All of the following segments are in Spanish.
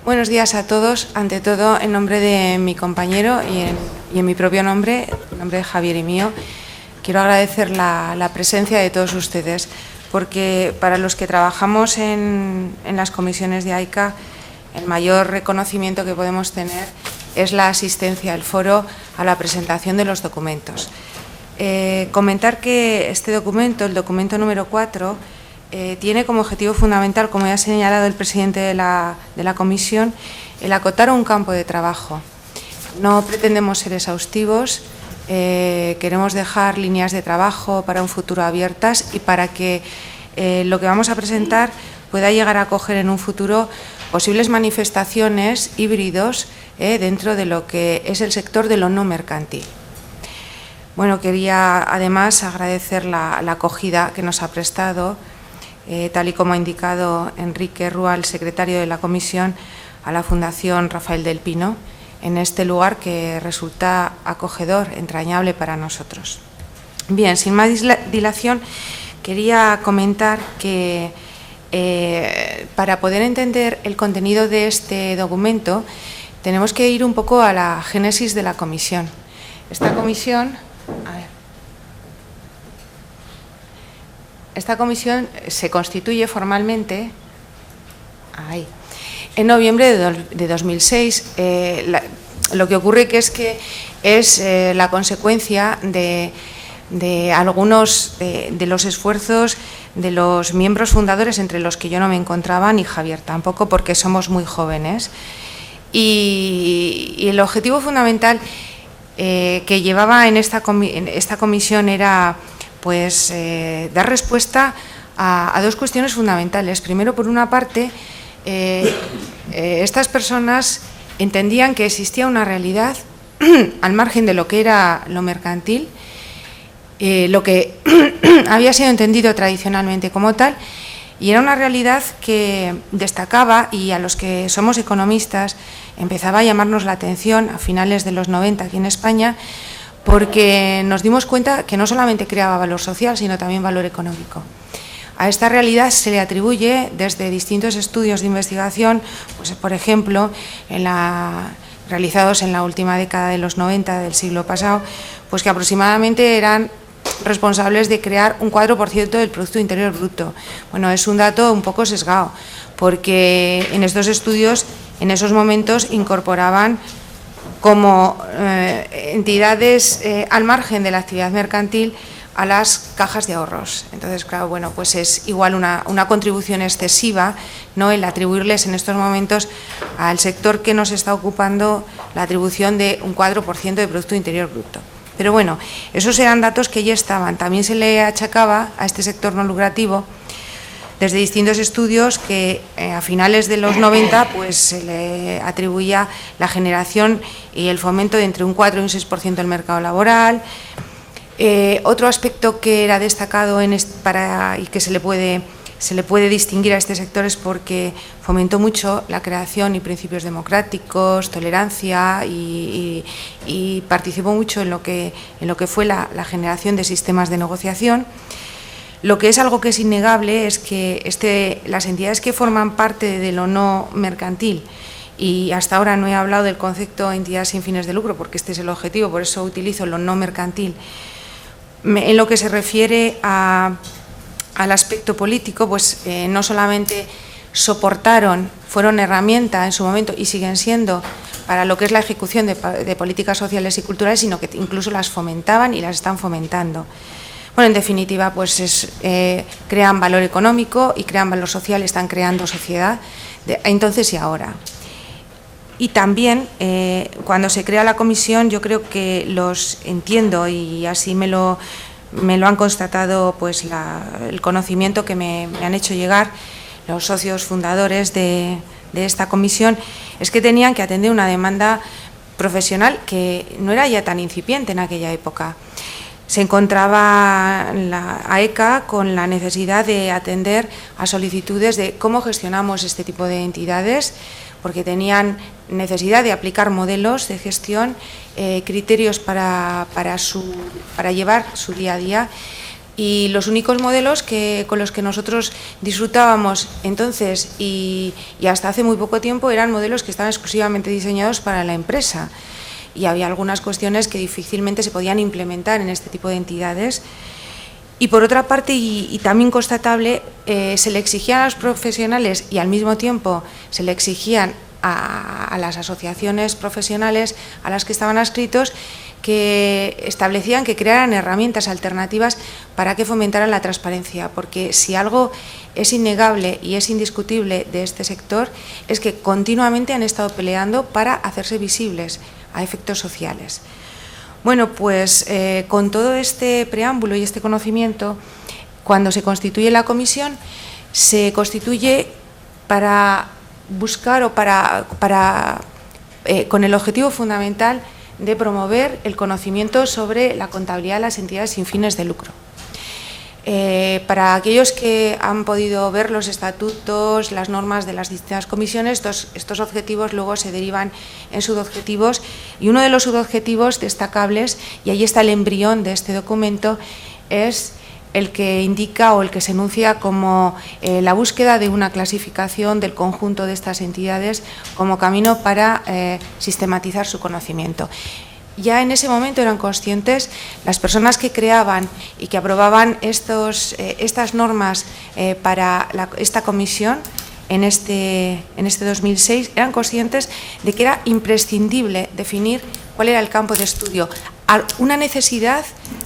Buenos días a todos. Ante todo, en nombre de mi compañero y en mi propio nombre, en nombre de Javier y mío, quiero agradecer la presencia de todos ustedes, porque para los que trabajamos en las comisiones de AICA, el mayor reconocimiento que podemos tener es la asistencia al foro a la presentación de los documentos. Comentar que este documento, el documento número 4, tiene como objetivo fundamental, como ya ha señalado el presidente de la comisión, el acotar un campo de trabajo. No pretendemos ser exhaustivos, queremos dejar líneas de trabajo para un futuro abiertas y para que lo que vamos a presentar pueda llegar a acoger en un futuro posibles manifestaciones híbridos dentro de lo que es el sector de lo no mercantil. Bueno, quería además agradecer la acogida que nos ha prestado, tal y como ha indicado Enrique Rúa, el secretario de la comisión, a la Fundación Rafael del Pino, en este lugar que resulta acogedor, entrañable para nosotros. Bien, sin más dilación, quería comentar que para poder entender el contenido de este documento tenemos que ir un poco a la génesis de la comisión. Esta comisión se constituye formalmente en noviembre de 2006. Lo que ocurre es que es la consecuencia de algunos de los esfuerzos de los miembros fundadores, entre los que yo no me encontraba, ni Javier tampoco, porque somos muy jóvenes. Y el objetivo fundamental que llevaba en esta comisión era pues dar respuesta a dos cuestiones fundamentales. Primero, por una parte, estas personas entendían que existía una realidad al margen de lo que era lo mercantil, lo que había sido entendido tradicionalmente como tal, y era una realidad que destacaba, y a los que somos economistas empezaba a llamarnos la atención a finales de los 90 aquí en España, porque nos dimos cuenta que no solamente creaba valor social, sino también valor económico. A esta realidad se le atribuye desde distintos estudios de investigación, pues, por ejemplo, realizados en la última década de los 90 del siglo pasado, pues que aproximadamente eran responsables de crear un 4% del Producto Interior Bruto. Bueno, es un dato un poco sesgado, porque en estos estudios, en esos momentos, incorporaban como entidades al margen de la actividad mercantil a las cajas de ahorros. Entonces, claro, bueno, pues es igual una contribución excesiva, ¿no?, el atribuirles en estos momentos al sector que nos está ocupando la atribución de un 4% de Producto Interior Bruto. Pero bueno, esos eran datos que ya estaban. También se le achacaba a este sector no lucrativo, desde distintos estudios, que a finales de los 90 pues se le atribuía la generación y el fomento de entre un 4 y un 6% del mercado laboral. Otro aspecto que era destacado y que se le puede distinguir a este sector es porque fomentó mucho la creación y principios democráticos, tolerancia, y participó mucho en lo que fue la generación de sistemas de negociación. Lo que es algo que es innegable es que las entidades que forman parte de lo no mercantil, y hasta ahora no he hablado del concepto de entidad sin fines de lucro, porque este es el objetivo, por eso utilizo lo no mercantil, en lo que se refiere al aspecto político, pues no solamente fueron herramienta en su momento y siguen siendo para lo que es la ejecución de políticas sociales y culturales, sino que incluso las fomentaban y las están fomentando. Bueno, en definitiva, pues crean valor económico y crean valor social, están creando sociedad entonces y ahora. Y también, cuando se crea la comisión, yo creo que los entiendo, y así me lo han constatado pues el conocimiento que me han hecho llegar los socios fundadores de esta comisión, es que tenían que atender una demanda profesional que no era ya tan incipiente en aquella época. Se encontraba la AECA con la necesidad de atender a solicitudes de cómo gestionamos este tipo de entidades, porque tenían necesidad de aplicar modelos de gestión, criterios para llevar su día a día, Y los únicos modelos con los que nosotros disfrutábamos entonces y hasta hace muy poco tiempo eran modelos que estaban exclusivamente diseñados para la empresa. Y había algunas cuestiones que difícilmente se podían implementar en este tipo de entidades. Y por otra parte, y también constatable, se le exigían a los profesionales y al mismo tiempo se le exigían a las asociaciones profesionales a las que estaban adscritos, que establecían que crearan herramientas alternativas para que fomentaran la transparencia, porque si algo es innegable y es indiscutible de este sector es que continuamente han estado peleando para hacerse visibles a efectos sociales. Bueno, pues con todo este preámbulo y este conocimiento, cuando se constituye la comisión, se constituye para buscar o con el objetivo fundamental de promover el conocimiento sobre la contabilidad de las entidades sin fines de lucro. Para aquellos que han podido ver los estatutos, las normas de las distintas comisiones, estos objetivos luego se derivan en subobjetivos, y uno de los subobjetivos destacables, y ahí está el embrión de este documento, es el que indica o el que se enuncia como la búsqueda de una clasificación del conjunto de estas entidades como camino para sistematizar su conocimiento. Ya en ese momento eran conscientes las personas que creaban y que aprobaban estas normas para esta comisión en este 2006, eran conscientes de que era imprescindible definir cuál era el campo de estudio, una necesidad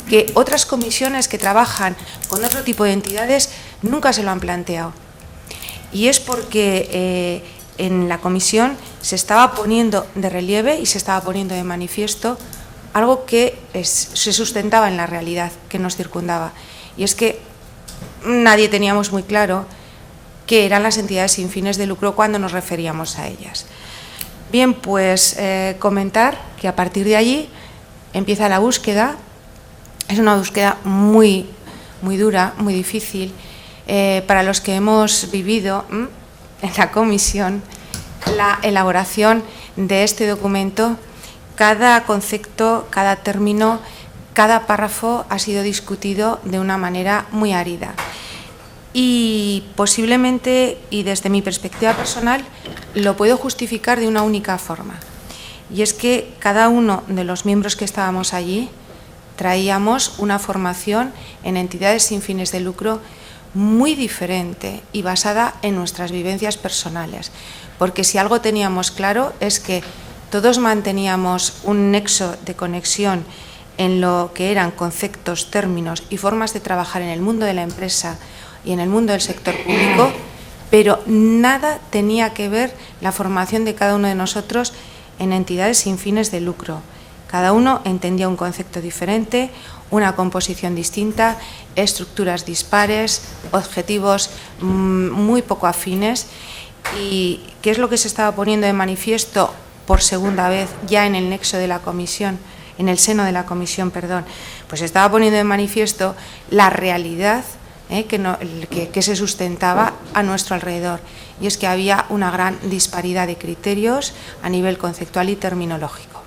que otras comisiones que trabajan con otro tipo de entidades nunca se lo han planteado. Y es porque en la comisión se estaba poniendo de relieve y se estaba poniendo de manifiesto algo que se sustentaba en la realidad que nos circundaba. Y es que nadie teníamos muy claro qué eran las entidades sin fines de lucro cuando nos referíamos a ellas. Bien, pues comentar que a partir de allí empieza la búsqueda. Es una búsqueda muy dura, muy difícil. Para los que hemos vivido en la comisión la elaboración de este documento, cada concepto, cada término, cada párrafo ha sido discutido de una manera muy árida. Y posiblemente, y desde mi perspectiva personal, lo puedo justificar de una única forma. Y es que cada uno de los miembros que estábamos allí traíamos una formación en entidades sin fines de lucro muy diferente y basada en nuestras vivencias personales. Porque si algo teníamos claro es que todos manteníamos un nexo de conexión en lo que eran conceptos, términos y formas de trabajar en el mundo de la empresa y en el mundo del sector público, pero nada tenía que ver la formación de cada uno de nosotros en entidades sin fines de lucro. Cada uno entendía un concepto diferente, una composición distinta, estructuras dispares, objetivos muy poco afines. ¿Y qué es lo que se estaba poniendo de manifiesto por segunda vez ya en el nexo de la comisión, en el seno de la comisión, perdón? Pues se estaba poniendo de manifiesto la realidad que se sustentaba a nuestro alrededor, y es que había una gran disparidad de criterios a nivel conceptual y terminológico.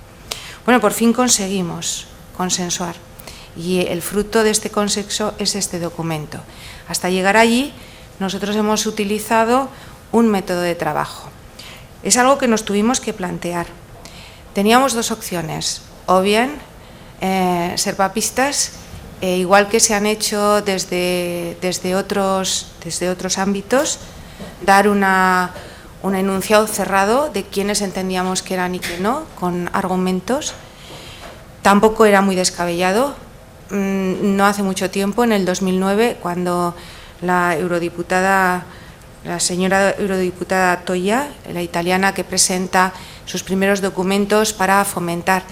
Bueno, por fin conseguimos consensuar, y el fruto de este consenso es este documento. Hasta llegar allí, nosotros hemos utilizado un método de trabajo. Es algo que nos tuvimos que plantear. Teníamos dos opciones: o bien ser papistas, igual que se han hecho desde otros ámbitos, dar un enunciado cerrado de quiénes entendíamos que eran y que no, con argumentos. Tampoco era muy descabellado. No hace mucho tiempo, en el 2009, cuando la señora eurodiputada Toia, la italiana, que presenta sus primeros documentos para fomentar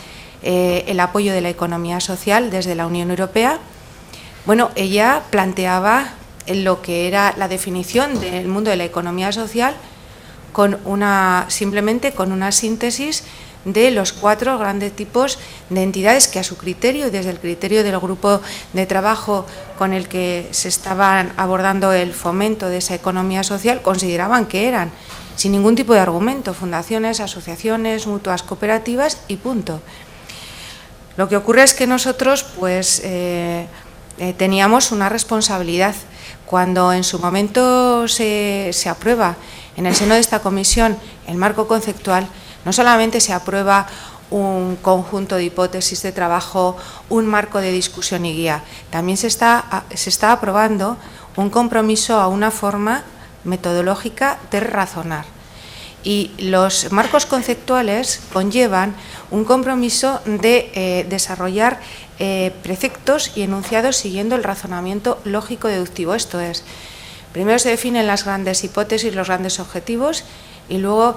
el apoyo de la economía social desde la Unión Europea, bueno, ella planteaba lo que era la definición del mundo de la economía social simplemente con una síntesis de los 4 grandes tipos de entidades que, a su criterio y desde el criterio del grupo de trabajo con el que se estaban abordando el fomento de esa economía social, consideraban que eran, sin ningún tipo de argumento, fundaciones, asociaciones, mutuas, cooperativas y punto. Lo que ocurre es que nosotros, pues, teníamos una responsabilidad. Cuando en su momento se aprueba en el seno de esta comisión el marco conceptual, no solamente se aprueba un conjunto de hipótesis de trabajo, un marco de discusión y guía, también se está aprobando un compromiso a una forma metodológica de razonar. Y los marcos conceptuales conllevan un compromiso de desarrollar preceptos y enunciados siguiendo el razonamiento lógico-deductivo. Esto es, primero se definen las grandes hipótesis, los grandes objetivos, y luego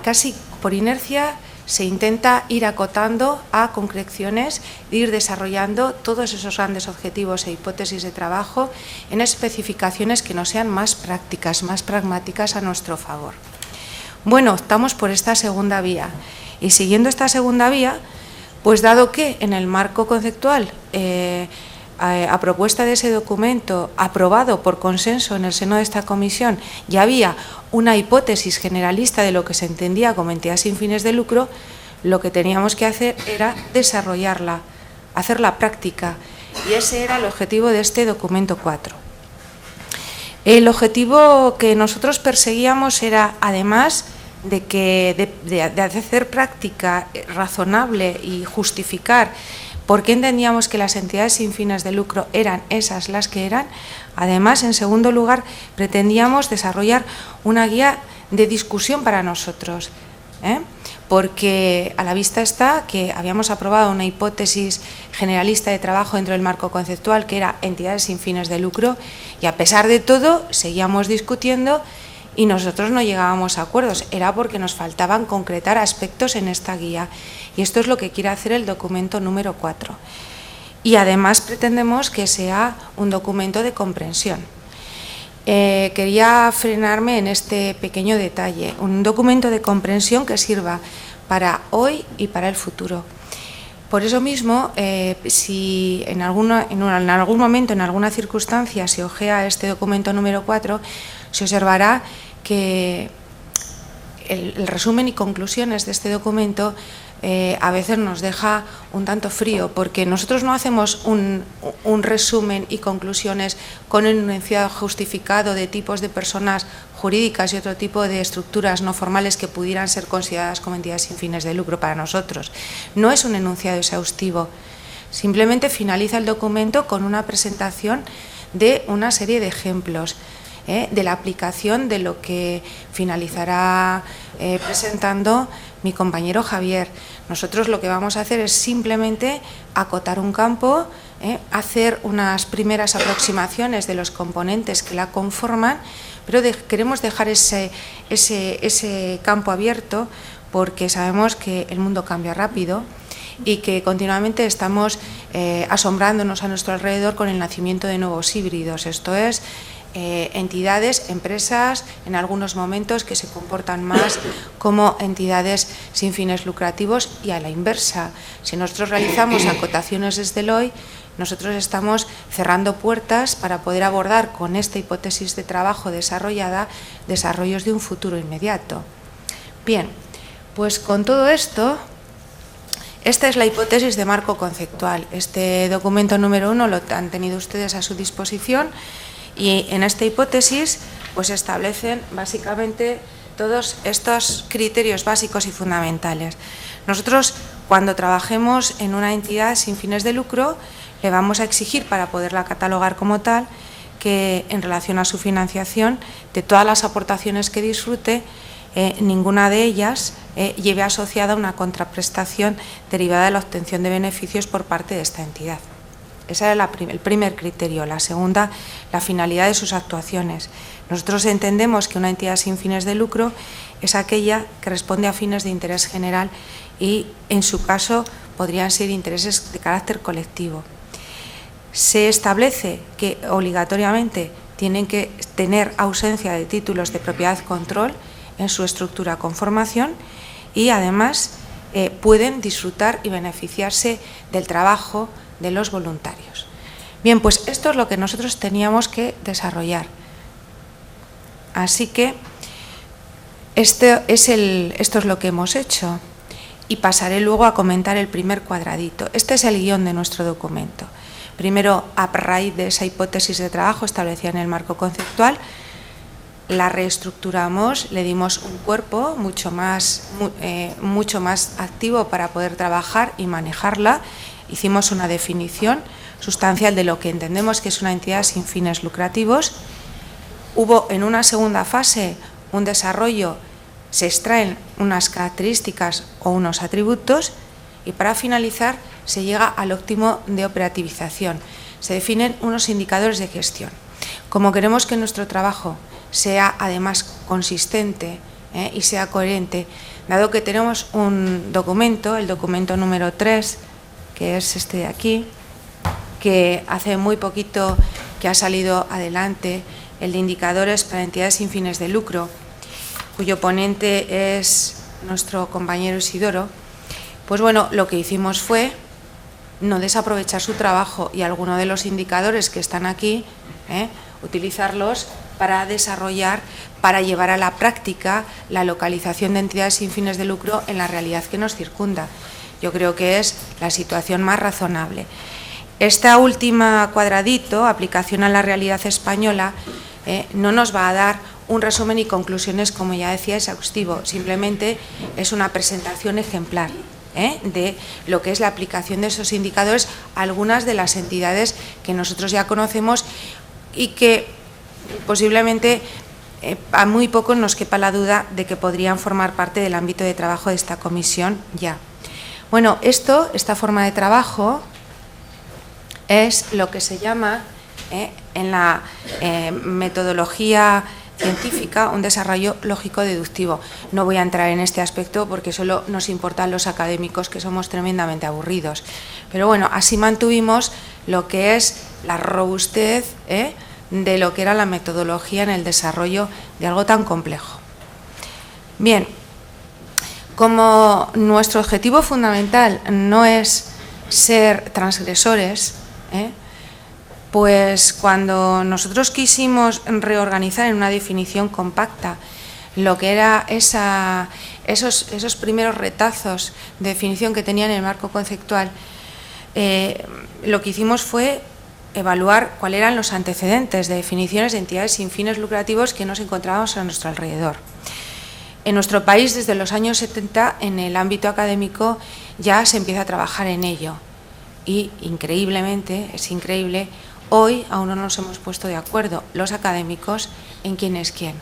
casi por inercia se intenta ir acotando a concreciones, ir desarrollando todos esos grandes objetivos e hipótesis de trabajo en especificaciones que nos sean más prácticas, más pragmáticas a nuestro favor. Bueno, optamos por esta segunda vía, y siguiendo esta segunda vía, pues dado que en el marco conceptual, a propuesta de ese documento aprobado por consenso en el seno de esta comisión, ya había una hipótesis generalista de lo que se entendía como entidad sin fines de lucro, lo que teníamos que hacer era desarrollarla, hacerla práctica, y ese era el objetivo de este documento 4. El objetivo que nosotros perseguíamos era, además de hacer práctica razonable y justificar por qué entendíamos que las entidades sin fines de lucro eran esas las que eran, además, en segundo lugar, pretendíamos desarrollar una guía de discusión para nosotros, porque a la vista está que habíamos aprobado una hipótesis generalista de trabajo dentro del marco conceptual que era entidades sin fines de lucro, y a pesar de todo seguíamos discutiendo y nosotros no llegábamos a acuerdos. Era porque nos faltaban concretar aspectos en esta guía, y esto es lo que quiere hacer el documento número 4. Y además pretendemos que sea un documento de comprensión. Quería frenarme en este pequeño detalle, un documento de comprensión que sirva para hoy y para el futuro. Por eso mismo, si en algún momento, en alguna circunstancia, se ojea este documento número 4, se observará que el resumen y conclusiones de este documento a veces nos deja un tanto frío, porque nosotros no hacemos un resumen y conclusiones con un enunciado justificado de tipos de personas jurídicas y otro tipo de estructuras no formales que pudieran ser consideradas como entidades sin fines de lucro para nosotros. No es un enunciado exhaustivo, simplemente finaliza el documento con una presentación de una serie de ejemplos de la aplicación de lo que finalizará presentando mi compañero Javier. Nosotros lo que vamos a hacer es simplemente acotar un campo, hacer unas primeras aproximaciones de los componentes que la conforman, pero queremos dejar ese campo abierto porque sabemos que el mundo cambia rápido y que continuamente estamos asombrándonos a nuestro alrededor con el nacimiento de nuevos híbridos, esto es, entidades, empresas, en algunos momentos que se comportan más como entidades sin fines lucrativos, y a la inversa. Si nosotros realizamos acotaciones desde el hoy, nosotros estamos cerrando puertas para poder abordar con esta hipótesis de trabajo desarrollada desarrollos de un futuro inmediato. Bien, pues con todo esto, esta es la hipótesis de marco conceptual. Este documento número 1 lo han tenido ustedes a su disposición. Y en esta hipótesis pues establecen básicamente todos estos criterios básicos y fundamentales. Nosotros, cuando trabajemos en una entidad sin fines de lucro, le vamos a exigir, para poderla catalogar como tal, que en relación a su financiación, de todas las aportaciones que disfrute, ninguna de ellas lleve asociada una contraprestación derivada de la obtención de beneficios por parte de esta entidad. Ese era el primer criterio. La segunda, la finalidad de sus actuaciones. Nosotros entendemos que una entidad sin fines de lucro es aquella que responde a fines de interés general y, en su caso, podrían ser intereses de carácter colectivo. Se establece que obligatoriamente tienen que tener ausencia de títulos de propiedad control en su estructura conformación y, además, pueden disfrutar y beneficiarse del trabajo de los voluntarios. Bien, pues esto es lo que nosotros teníamos que desarrollar. Así que esto es lo que hemos hecho, y pasaré luego a comentar el primer cuadradito. Este es el guión de nuestro documento. Primero, a raíz de esa hipótesis de trabajo establecida en el marco conceptual, la reestructuramos, le dimos un cuerpo mucho más activo para poder trabajar y manejarla. Hicimos una definición sustancial de lo que entendemos que es una entidad sin fines lucrativos. Hubo en una segunda fase un desarrollo, se extraen unas características o unos atributos y para finalizar se llega al óptimo de operativización. Se definen unos indicadores de gestión. Como queremos que nuestro trabajo sea además consistente y sea coherente, dado que tenemos un documento, el documento número 3, que es este de aquí, que hace muy poquito que ha salido adelante, el de indicadores para entidades sin fines de lucro, cuyo ponente es nuestro compañero Isidoro, pues bueno, lo que hicimos fue no desaprovechar su trabajo y alguno de los indicadores que están aquí, utilizarlos para desarrollar, para llevar a la práctica la localización de entidades sin fines de lucro en la realidad que nos circunda. Yo creo que es la situación más razonable. Esta última cuadradito, aplicación a la realidad española, no nos va a dar un resumen y conclusiones, como ya decía, exhaustivo, simplemente es una presentación ejemplar de lo que es la aplicación de esos indicadores a algunas de las entidades que nosotros ya conocemos y que posiblemente a muy pocos nos quepa la duda de que podrían formar parte del ámbito de trabajo de esta comisión ya. Bueno, esta forma de trabajo es lo que se llama en la metodología científica un desarrollo lógico-deductivo. No voy a entrar en este aspecto porque solo nos importan los académicos, que somos tremendamente aburridos. Pero bueno, así mantuvimos lo que es la robustez de lo que era la metodología en el desarrollo de algo tan complejo. Bien, como nuestro objetivo fundamental no es ser transgresores, pues cuando nosotros quisimos reorganizar en una definición compacta lo que era esos primeros retazos de definición que tenía en el marco conceptual, lo que hicimos fue evaluar cuáles eran los antecedentes de definiciones de entidades sin fines lucrativos que nos encontrábamos a nuestro alrededor. En nuestro país, desde los años 70, en el ámbito académico ya se empieza a trabajar en ello y increíblemente, es increíble, hoy aún no nos hemos puesto de acuerdo los académicos en quién es quién.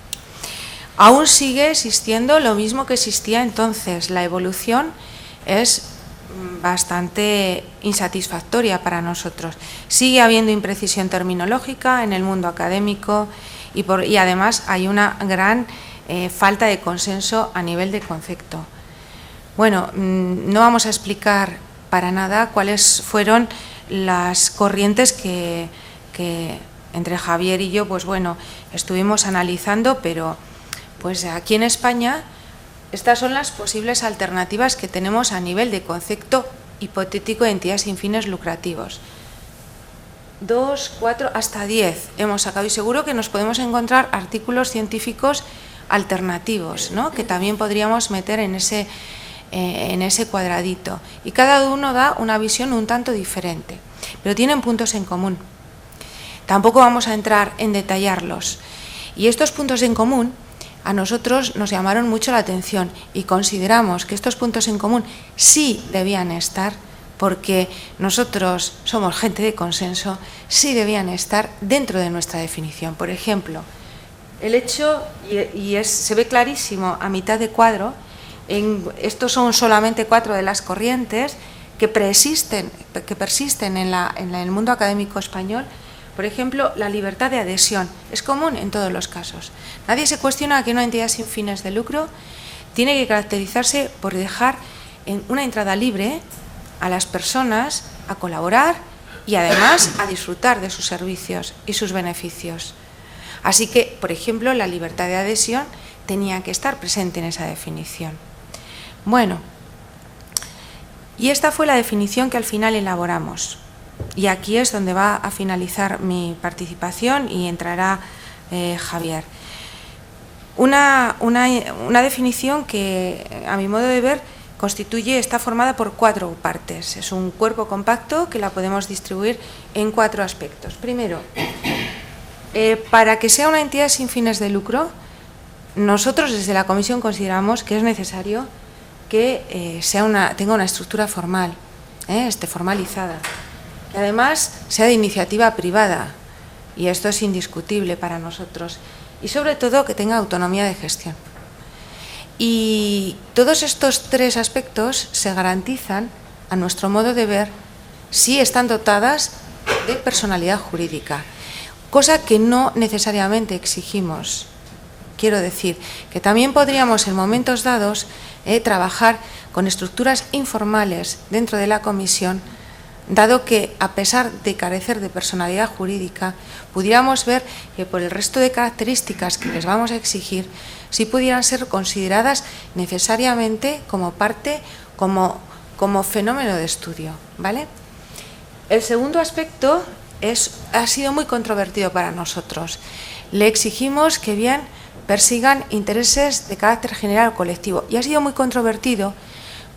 Aún sigue existiendo lo mismo que existía entonces. La evolución es bastante insatisfactoria para nosotros. Sigue habiendo imprecisión terminológica en el mundo académico y además hay una gran falta de consenso a nivel de concepto. Bueno, no vamos a explicar para nada cuáles fueron las corrientes que entre Javier y yo, pues bueno, estuvimos analizando, pero pues aquí en España estas son las posibles alternativas que tenemos a nivel de concepto hipotético de entidades sin fines lucrativos. 2, 4, hasta 10 hemos sacado y seguro que nos podemos encontrar artículos científicos alternativos, ¿no?, que también podríamos meter en ese cuadradito, y cada uno da una visión un tanto diferente, pero tienen puntos en común. Tampoco vamos a entrar en detallarlos, y estos puntos en común a nosotros nos llamaron mucho la atención y consideramos que estos puntos en común sí debían estar, porque nosotros somos gente de consenso, sí debían estar dentro de nuestra definición. Por ejemplo, el hecho, se ve clarísimo a mitad de cuadro, estos son solamente 4 de las corrientes que persisten en el mundo académico español. Por ejemplo, la libertad de adhesión es común en todos los casos. Nadie se cuestiona que una entidad sin fines de lucro tiene que caracterizarse por dejar en una entrada libre a las personas a colaborar y además a disfrutar de sus servicios y sus beneficios. Así que, por ejemplo, la libertad de adhesión tenía que estar presente en esa definición. Bueno, y esta fue la definición que al final elaboramos. Y aquí es donde va a finalizar mi participación y entrará Javier. Una definición que, a mi modo de ver, está formada por 4 partes. Es un cuerpo compacto que la podemos distribuir en 4 aspectos. Primero, para que sea una entidad sin fines de lucro, nosotros desde la Comisión consideramos que es necesario que tenga una estructura formal, esté formalizada, que además sea de iniciativa privada, y esto es indiscutible para nosotros, y sobre todo que tenga autonomía de gestión. Y todos estos 3 aspectos se garantizan, a nuestro modo de ver, si están dotadas de personalidad jurídica, cosa que no necesariamente exigimos. Quiero decir que también podríamos en momentos dados trabajar con estructuras informales dentro de la comisión, dado que, a pesar de carecer de personalidad jurídica, pudiéramos ver que por el resto de características que les vamos a exigir, sí pudieran ser consideradas necesariamente como parte, como fenómeno de estudio, ¿vale? El segundo aspecto ha sido muy controvertido para nosotros. Le exigimos que bien persigan intereses de carácter general o colectivo, y ha sido muy controvertido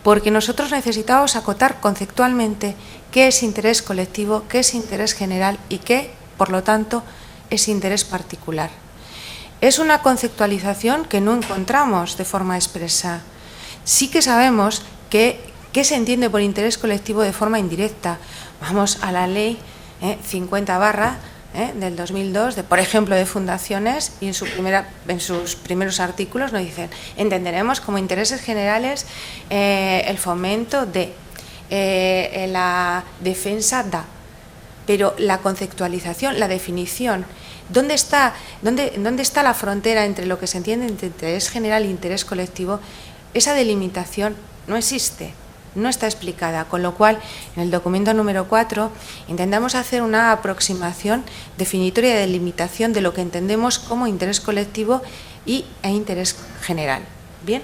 porque nosotros necesitamos acotar conceptualmente qué es interés colectivo, qué es interés general y qué, por lo tanto, es interés particular. Es una conceptualización que no encontramos de forma expresa. Sí que sabemos qué se entiende por interés colectivo de forma indirecta. Vamos a la ley 50/ del 2002, por ejemplo, de fundaciones, y en sus primeros artículos nos dicen: entenderemos como intereses generales el fomento de la defensa da. Pero la conceptualización, la definición, ¿dónde está la frontera entre lo que se entiende entre interés general e interés colectivo? Esa delimitación no existe. No está explicada, con lo cual en el documento número 4 intentamos hacer una aproximación definitoria de delimitación de lo que entendemos como interés colectivo e interés general. Bien,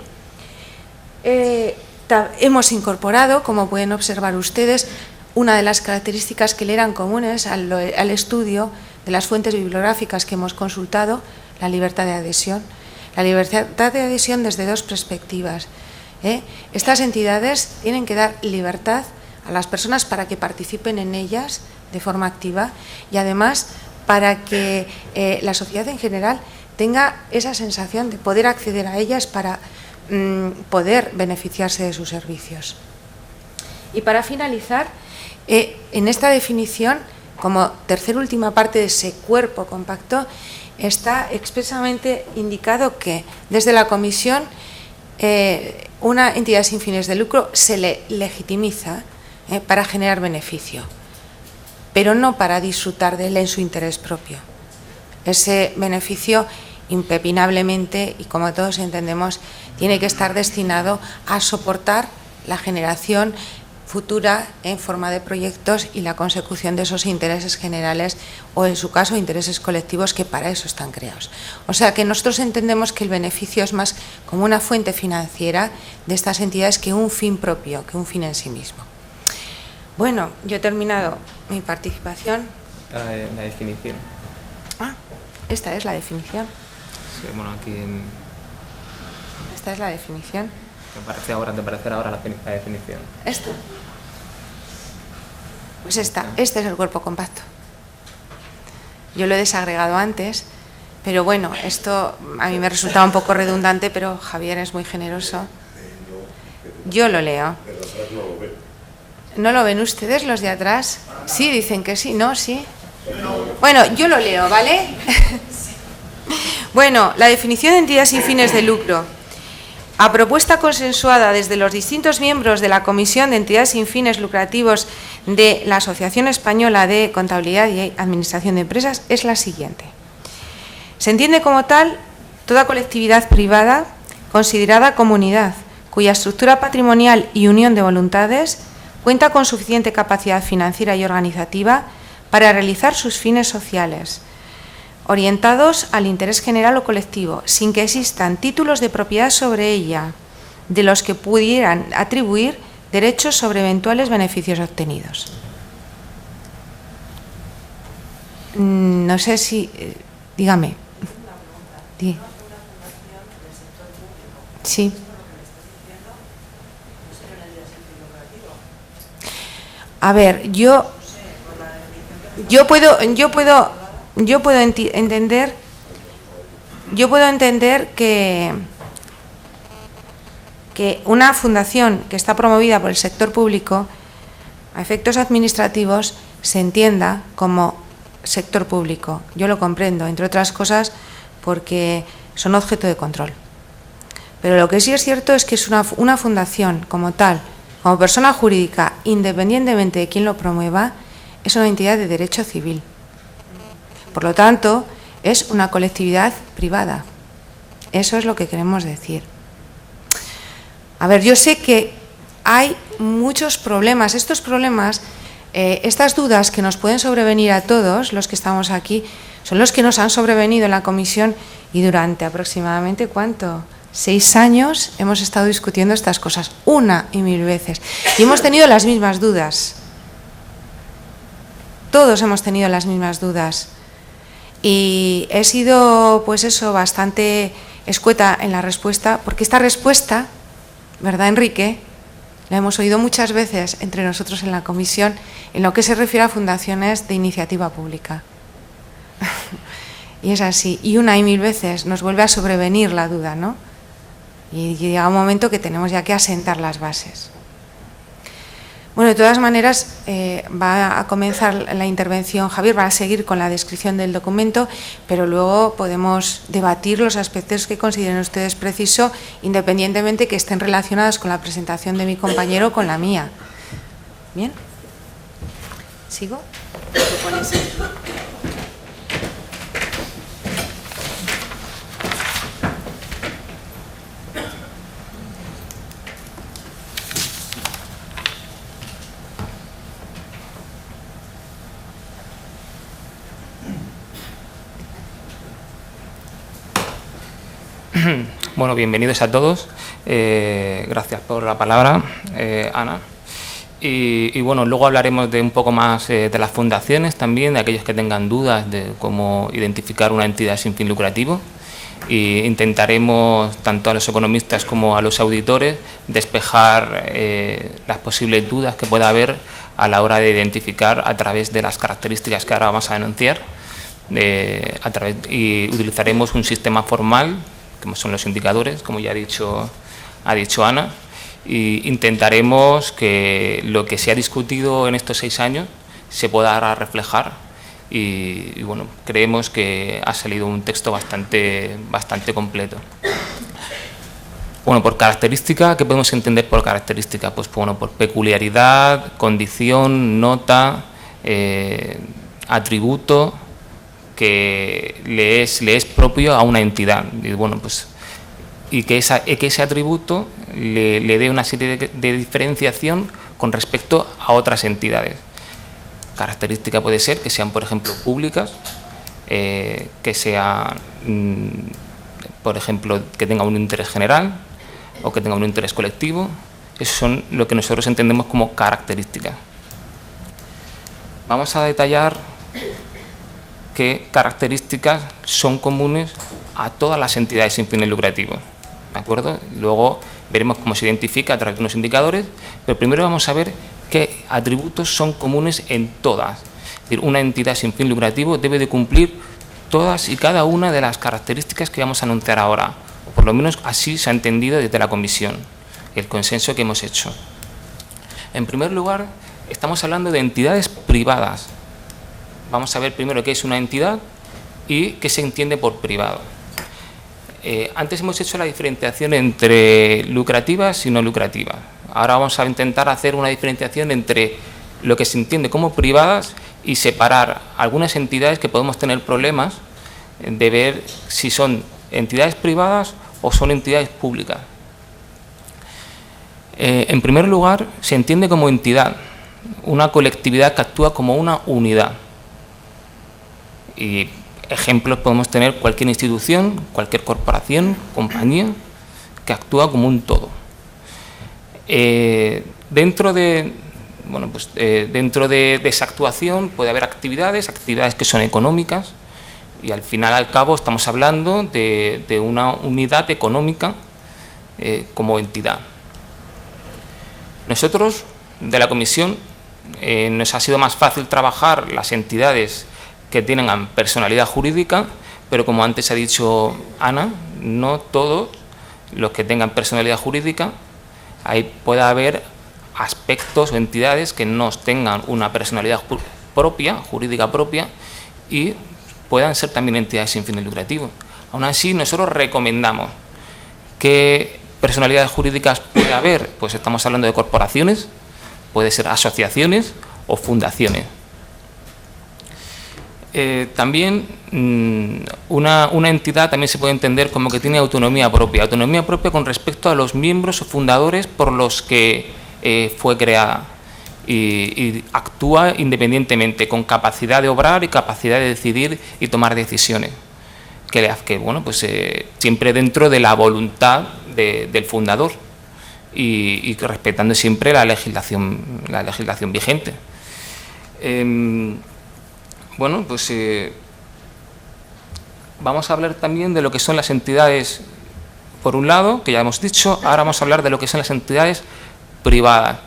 hemos incorporado, como pueden observar ustedes, una de las características que le eran comunes al estudio de las fuentes bibliográficas que hemos consultado: la libertad de adhesión. La libertad de adhesión desde 2 perspectivas. Estas entidades tienen que dar libertad a las personas para que participen en ellas de forma activa, y además para que la sociedad en general tenga esa sensación de poder acceder a ellas para poder beneficiarse de sus servicios. Y para finalizar, en esta definición, como tercera última parte de ese cuerpo compacto, está expresamente indicado que desde la Comisión una entidad sin fines de lucro se le legitimiza para generar beneficio, pero no para disfrutar de él en su interés propio. Ese beneficio, impepinablemente, y como todos entendemos, tiene que estar destinado a soportar la generación futura en forma de proyectos y la consecución de esos intereses generales, o en su caso intereses colectivos, que para eso están creados. O sea que nosotros entendemos que el beneficio es más como una fuente financiera de estas entidades que un fin propio, que un fin en sí mismo. Bueno, yo he terminado mi participación. La definición. Esta es la definición. Sí, bueno, aquí Esta es la definición. ¿Te parece ahora la definición? ¿Esto? Pues este es el cuerpo compacto. Yo lo he desagregado antes, pero bueno, esto a mí me resultaba un poco redundante, pero Javier es muy generoso. Yo lo leo. ¿No lo ven ustedes, los de atrás? Sí, dicen que sí, ¿no? Sí. Bueno, yo lo leo, ¿vale? Bueno, la definición de entidad sin fines de lucro. A propuesta consensuada desde los distintos miembros de la Comisión de Entidades sin Fines Lucrativos de la Asociación Española de Contabilidad y Administración de Empresas, es la siguiente. Se entiende como tal toda colectividad privada considerada comunidad, cuya estructura patrimonial y unión de voluntades cuenta con suficiente capacidad financiera y organizativa para realizar sus fines sociales, orientados al interés general o colectivo, sin que existan títulos de propiedad sobre ella, de los que pudieran atribuir derechos sobre eventuales beneficios obtenidos. No sé si... dígame. Sí. A ver, yo puedo entender que una fundación que está promovida por el sector público, a efectos administrativos, se entienda como sector público. Yo lo comprendo, entre otras cosas, porque son objeto de control. Pero lo que sí es cierto es que es una fundación como tal, como persona jurídica, independientemente de quién lo promueva, es una entidad de derecho civil. Por lo tanto, es una colectividad privada. Eso es lo que queremos decir. A ver, yo sé que hay muchos problemas. Estos problemas, estas dudas que nos pueden sobrevenir a todos los que estamos aquí, son los que nos han sobrevenido en la comisión y durante aproximadamente, ¿cuánto? 6 años hemos estado discutiendo estas cosas, una y mil veces. Y hemos tenido las mismas dudas. Todos hemos tenido las mismas dudas. Y he sido, pues eso, bastante escueta en la respuesta, porque esta respuesta, ¿verdad, Enrique?, la hemos oído muchas veces entre nosotros en la comisión en lo que se refiere a fundaciones de iniciativa pública. Y es así. Y una y mil veces nos vuelve a sobrevenir la duda, ¿no? Y llega un momento que tenemos ya que asentar las bases. Bueno, de todas maneras, va a comenzar la intervención Javier, va a seguir con la descripción del documento, pero luego podemos debatir los aspectos que consideren ustedes preciso, independientemente que estén relacionados con la presentación de mi compañero o con la mía. ¿Bien? ¿Sigo? Bueno, bienvenidos a todos. Gracias por la palabra, Ana. Y bueno, luego hablaremos de un poco más de las fundaciones también, de aquellos que tengan dudas de cómo identificar una entidad sin fin lucrativo. Y intentaremos, tanto a los economistas como a los auditores, despejar las posibles dudas que pueda haber a la hora de identificar a través de las características que ahora vamos a enunciar. Y utilizaremos un sistema formal, como son los indicadores, como ya ha dicho Ana, y intentaremos que lo que se ha discutido en estos 6 años se pueda ahora reflejar y bueno, creemos que ha salido un texto bastante completo. Bueno, por característica, ¿qué podemos entender por característica? Pues bueno, por peculiaridad, condición, nota, atributo que le es propio a una entidad. Y bueno, pues y que ese atributo le dé una serie de diferenciación con respecto a otras entidades. Característica puede ser que sean, por ejemplo, públicas, que sean, por ejemplo, que tengan un interés general o que tengan un interés colectivo. Eso son lo que nosotros entendemos como características. Vamos a detallar qué características son comunes a todas las entidades sin fines lucrativos, ¿de acuerdo? Luego veremos cómo se identifica a través de unos indicadores, pero primero vamos a ver qué atributos son comunes en todas. Es decir, una entidad sin fin lucrativo debe de cumplir todas y cada una de las características que vamos a anunciar ahora, o por lo menos así se ha entendido desde la comisión, el consenso que hemos hecho. En primer lugar, estamos hablando de entidades privadas. Vamos a ver primero qué es una entidad y qué se entiende por privado. Antes hemos hecho la diferenciación entre lucrativas y no lucrativas. Ahora vamos a intentar hacer una diferenciación entre lo que se entiende como privadas y separar algunas entidades que podemos tener problemas de ver si son entidades privadas o son entidades públicas. En primer lugar, se entiende como entidad una colectividad que actúa como una unidad. Y ejemplos podemos tener cualquier institución, cualquier corporación, compañía, que actúa como un todo. Dentro de esa actuación puede haber actividades que son económicas y al final al cabo estamos hablando de una unidad económica como entidad. Nosotros de la comisión nos ha sido más fácil trabajar las entidades que tienen personalidad jurídica, pero como antes ha dicho Ana, no todos los que tengan personalidad jurídica, ahí puede haber aspectos o entidades que no tengan una personalidad propia, jurídica propia, y puedan ser también entidades sin fines lucrativos. Aún así, nosotros recomendamos que personalidades jurídicas puede haber, pues estamos hablando de corporaciones, puede ser asociaciones o fundaciones. También una entidad también se puede entender como que tiene autonomía propia con respecto a los miembros o fundadores por los que fue creada y actúa independientemente, con capacidad de obrar y capacidad de decidir y tomar decisiones, que bueno, pues siempre dentro de la voluntad del fundador y respetando siempre la legislación vigente. Bueno, pues vamos a hablar también de lo que son las entidades, por un lado, que ya hemos dicho. Ahora vamos a hablar de lo que son las entidades privadas.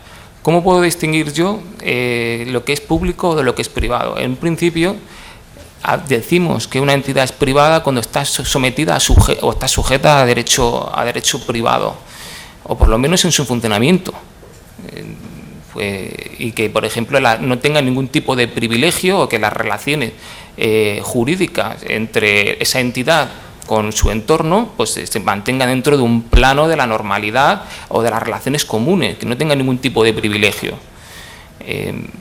¿Cómo puedo distinguir yo lo que es público de lo que es privado? En principio, decimos que una entidad es privada cuando está sometida o está sujeta a derecho privado, o por lo menos en su funcionamiento. Y que, por ejemplo, no tenga ningún tipo de privilegio, o que las relaciones jurídicas entre esa entidad con su entorno pues se mantengan dentro de un plano de la normalidad o de las relaciones comunes, que no tenga ningún tipo de privilegio.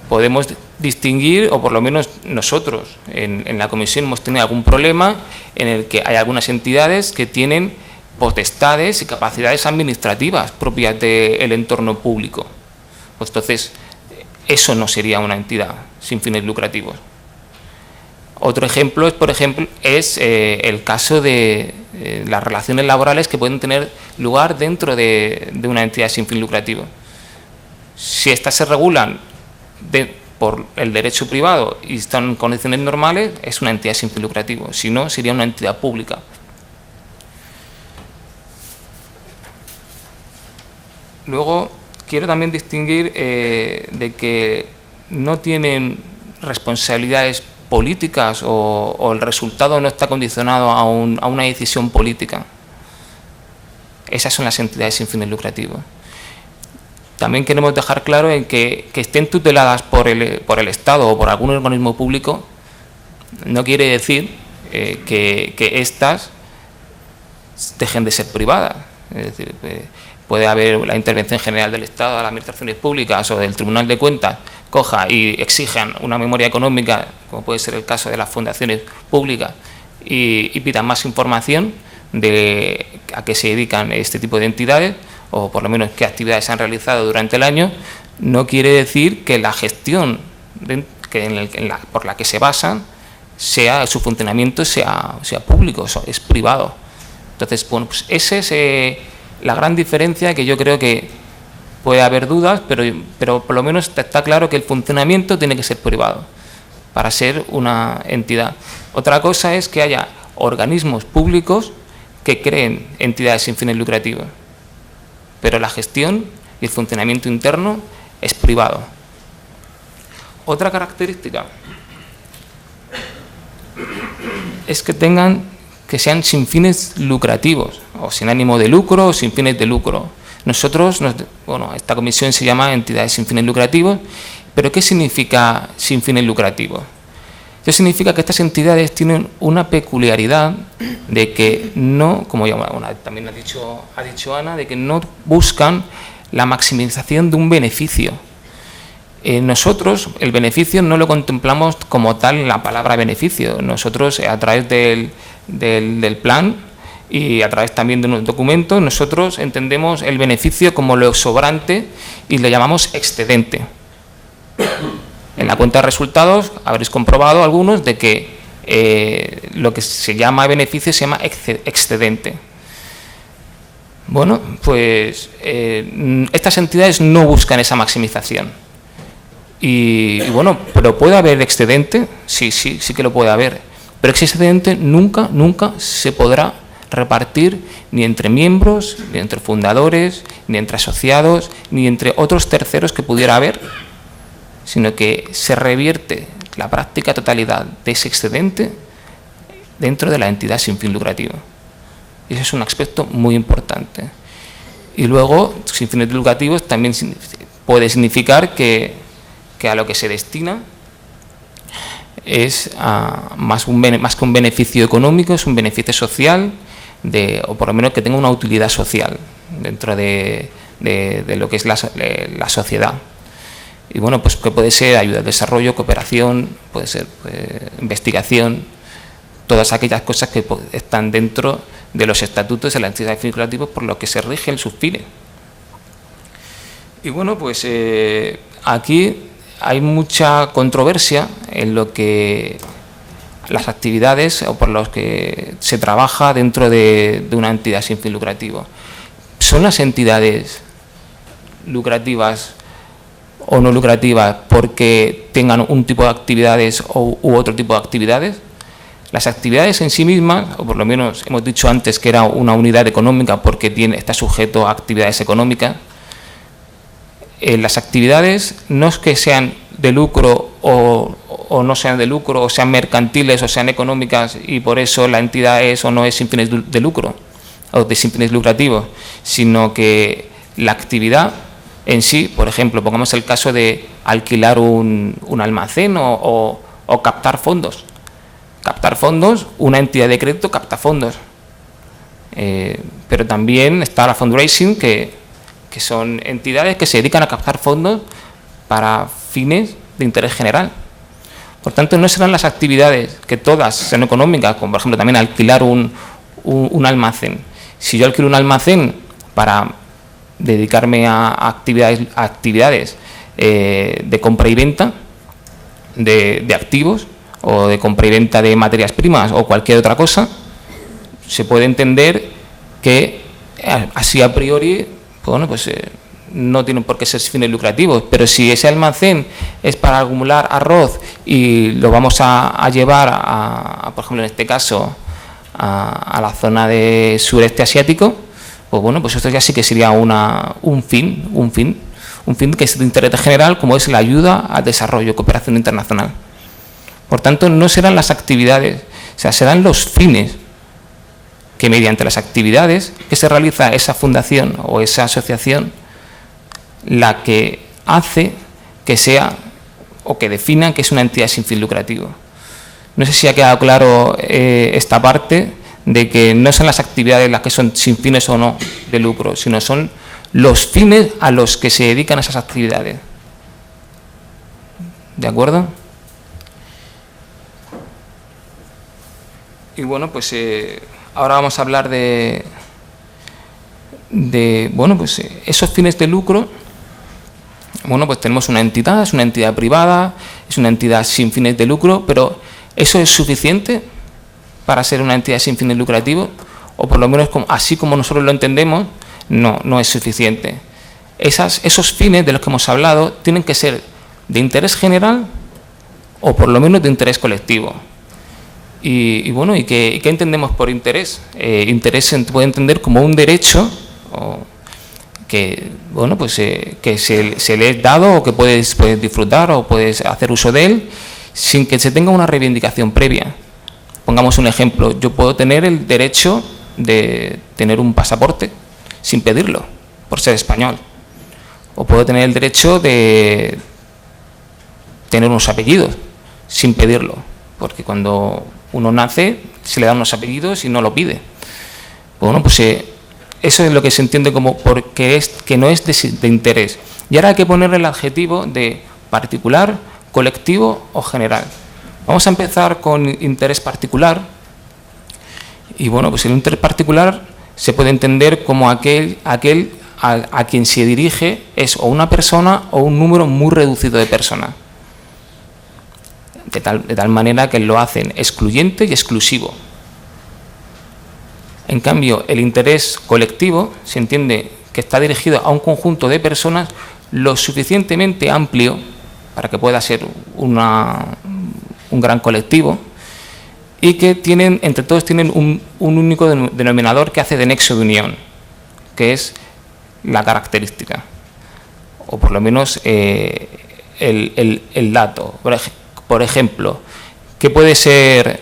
Podemos distinguir, o por lo menos nosotros en la comisión hemos tenido algún problema en el que hay algunas entidades que tienen potestades y capacidades administrativas propias del entorno público. Pues entonces, eso no sería una entidad sin fines lucrativos. Otro ejemplo es el caso de las relaciones laborales que pueden tener lugar dentro de una entidad sin fin lucrativo. Si estas se regulan por el derecho privado y están en condiciones normales, es una entidad sin fin lucrativo. Si no, sería una entidad pública. Luego, quiero también distinguir de que no tienen responsabilidades políticas o el resultado no está condicionado a una decisión política. Esas son las entidades sin fines lucrativos. También queremos dejar claro en que estén tuteladas por el Estado o por algún organismo público no quiere decir que éstas dejen de ser privadas. Es decir, puede haber la intervención general del Estado, de las administraciones públicas o del Tribunal de Cuentas, coja y exijan una memoria económica, como puede ser el caso de las fundaciones públicas, y pidan más información de a qué se dedican este tipo de entidades, o por lo menos qué actividades se han realizado durante el año. No quiere decir que la gestión por la que se basan, su funcionamiento sea público, es privado. Entonces, bueno, pues esa es la gran diferencia, que yo creo que puede haber dudas, pero por lo menos está claro que el funcionamiento tiene que ser privado para ser una entidad. Otra cosa es que haya organismos públicos que creen entidades sin fines lucrativos, pero la gestión y el funcionamiento interno es privado. Otra característica es que sean sin fines lucrativos, o sin ánimo de lucro, o sin fines de lucro. Nosotros, esta comisión se llama entidades sin fines lucrativos, pero ¿qué significa sin fines lucrativos? Eso significa que estas entidades tienen una peculiaridad de que no, como ya también ha dicho Ana, de que no buscan la maximización de un beneficio. Nosotros el beneficio no lo contemplamos como tal en la palabra beneficio. Nosotros, a través del plan y a través también de unos documentos, nosotros entendemos el beneficio como lo sobrante y le llamamos excedente. En la cuenta de resultados habréis comprobado algunos de que lo que se llama beneficio se llama excedente. Bueno, pues estas entidades no buscan esa maximización. Y bueno, pero puede haber excedente, sí que lo puede haber, pero ese excedente nunca se podrá repartir ni entre miembros, ni entre fundadores, ni entre asociados, ni entre otros terceros que pudiera haber, sino que se revierte la práctica totalidad de ese excedente dentro de la entidad sin fin lucrativo. Y ese es un aspecto muy importante. Y luego, sin fines lucrativos también puede significar que a lo que se destina es más que un beneficio económico, es un beneficio social, o por lo menos que tenga una utilidad social dentro de lo que es la sociedad. Y bueno, pues que puede ser ayuda al desarrollo, cooperación, puede ser investigación, todas aquellas cosas que están dentro de los estatutos de la entidad sin fines lucrativos por los que se rigen sus fines. Y bueno, pues aquí hay mucha controversia en lo que las actividades o por los que se trabaja dentro de una entidad sin fin lucrativo. ¿Son las entidades lucrativas o no lucrativas porque tengan un tipo de actividades u otro tipo de actividades? Las actividades en sí mismas, o por lo menos hemos dicho antes que era una unidad económica porque está sujeto a actividades económicas. Las actividades no es que sean de lucro o no sean de lucro, o sean mercantiles o sean económicas, y por eso la entidad es o no es sin fines de lucro o de sin fines lucrativos, sino que la actividad en sí, por ejemplo, pongamos el caso de alquilar un almacén o captar fondos. Captar fondos, una entidad de crédito capta fondos, pero también está la fundraising, que son entidades que se dedican a captar fondos para fines de interés general. Por tanto, no serán las actividades que todas sean económicas, como por ejemplo también alquilar un almacén. Si yo alquilo un almacén para dedicarme a actividades de compra y venta de activos, o de compra y venta de materias primas o cualquier otra cosa, se puede entender que así a priori, bueno, pues no tienen por qué ser fines lucrativos, pero si ese almacén es para acumular arroz y lo vamos a llevar por ejemplo, en este caso, a la zona de sureste asiático, pues bueno, pues esto ya sí que sería un fin que es de interés general, como es la ayuda al desarrollo, cooperación internacional. Por tanto, no serán las actividades, o sea, serán los fines que mediante las actividades que se realiza esa fundación o esa asociación la que hace que sea o que defina que es una entidad sin fin lucrativo. No sé si ha quedado claro esta parte de que no son las actividades las que son sin fines o no de lucro, sino son los fines a los que se dedican esas actividades. ¿De acuerdo? Y bueno, pues ahora vamos a hablar de bueno, pues esos fines de lucro. Bueno, pues tenemos una entidad, es una entidad privada, es una entidad sin fines de lucro, pero ¿eso es suficiente para ser una entidad sin fines lucrativos? O por lo menos así como nosotros lo entendemos, no es suficiente. Esos fines de los que hemos hablado tienen que ser de interés general o por lo menos de interés colectivo. Y bueno, ¿y qué entendemos por interés? Interés se puede entender como un derecho que, bueno, pues, que se le es dado o que puedes disfrutar o puedes hacer uso de él sin que se tenga una reivindicación previa. Pongamos un ejemplo, yo puedo tener el derecho de tener un pasaporte sin pedirlo, por ser español. O puedo tener el derecho de tener unos apellidos sin pedirlo, porque cuando uno nace se le dan unos apellidos y no lo pide. Bueno, pues eso es lo que se entiende como porque que no es de interés. Y ahora hay que ponerle el adjetivo de particular, colectivo o general. Vamos a empezar con interés particular. Y bueno, pues el interés particular se puede entender como aquel a quien se dirige es o una persona o un número muy reducido de personas. De tal manera que lo hacen excluyente y exclusivo. En cambio, el interés colectivo se entiende que está dirigido a un conjunto de personas lo suficientemente amplio para que pueda ser un gran colectivo y que entre todos tienen un único denominador que hace de nexo de unión, que es la característica, o por lo menos el dato. Por ejemplo, ¿qué puede ser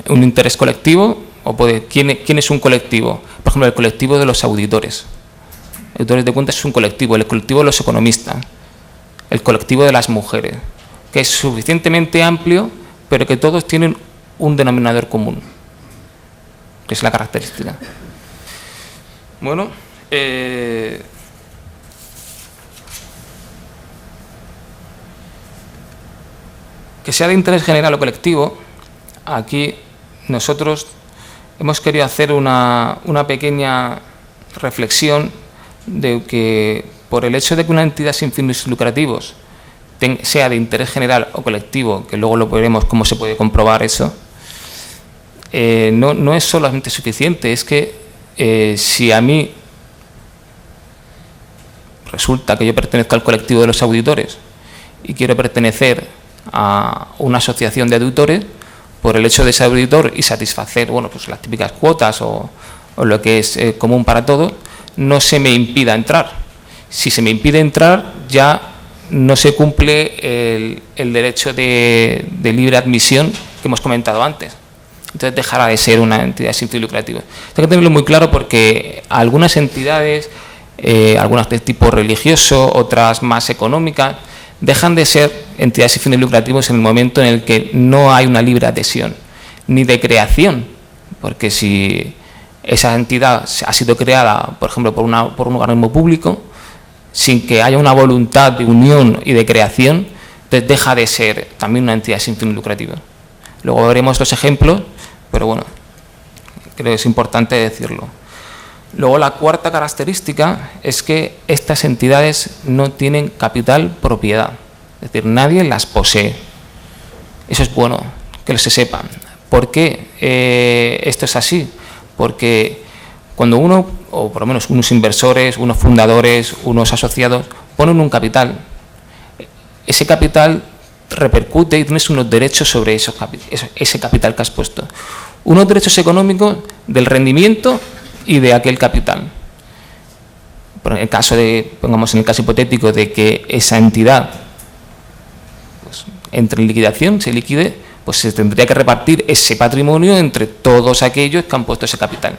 un interés colectivo? ¿Quién es un colectivo? Por ejemplo, el colectivo de los auditores. Auditores de cuentas es un colectivo, el colectivo de los economistas, el colectivo de las mujeres, que es suficientemente amplio, pero que todos tienen un denominador común, que es la característica. Bueno, que sea de interés general o colectivo, aquí nosotros hemos querido hacer una pequeña reflexión de que por el hecho de que una entidad sin fines lucrativos sea de interés general o colectivo, que luego lo veremos cómo se puede comprobar eso, no es solamente suficiente, es que si a mí resulta que yo pertenezco al colectivo de los auditores y quiero pertenecer a una asociación de auditores, por el hecho de ser auditor y satisfacer pues las típicas cuotas o lo que es común para todos, no se me impida entrar. Si se me impide entrar, ya no se cumple el derecho de libre admisión que hemos comentado antes. Entonces dejará de ser una entidad sin fines lucrativos. Hay que tenerlo muy claro porque algunas entidades, algunas de tipo religioso, otras más económicas, dejan de ser entidades sin fines lucrativos en el momento en el que no hay una libre adhesión, ni de creación, porque si esa entidad ha sido creada, por ejemplo, por un organismo público, sin que haya una voluntad de unión y de creación, entonces deja de ser también una entidad sin fines lucrativos. Luego veremos los ejemplos, pero bueno, creo que es importante decirlo. Luego, la cuarta característica es que estas entidades no tienen capital propiedad, es decir, nadie las posee. Eso es bueno que se sepan. ¿Por qué esto es así? Porque cuando uno, o por lo menos unos inversores, unos fundadores, unos asociados, ponen un capital, ese capital repercute y tienes unos derechos sobre ese capital que has puesto. Unos derechos económicos del rendimiento y de aquel capital. Pero en el caso pongamos en el caso hipotético de que esa entidad pues, entre en liquidación, se liquide, pues se tendría que repartir ese patrimonio entre todos aquellos que han puesto ese capital.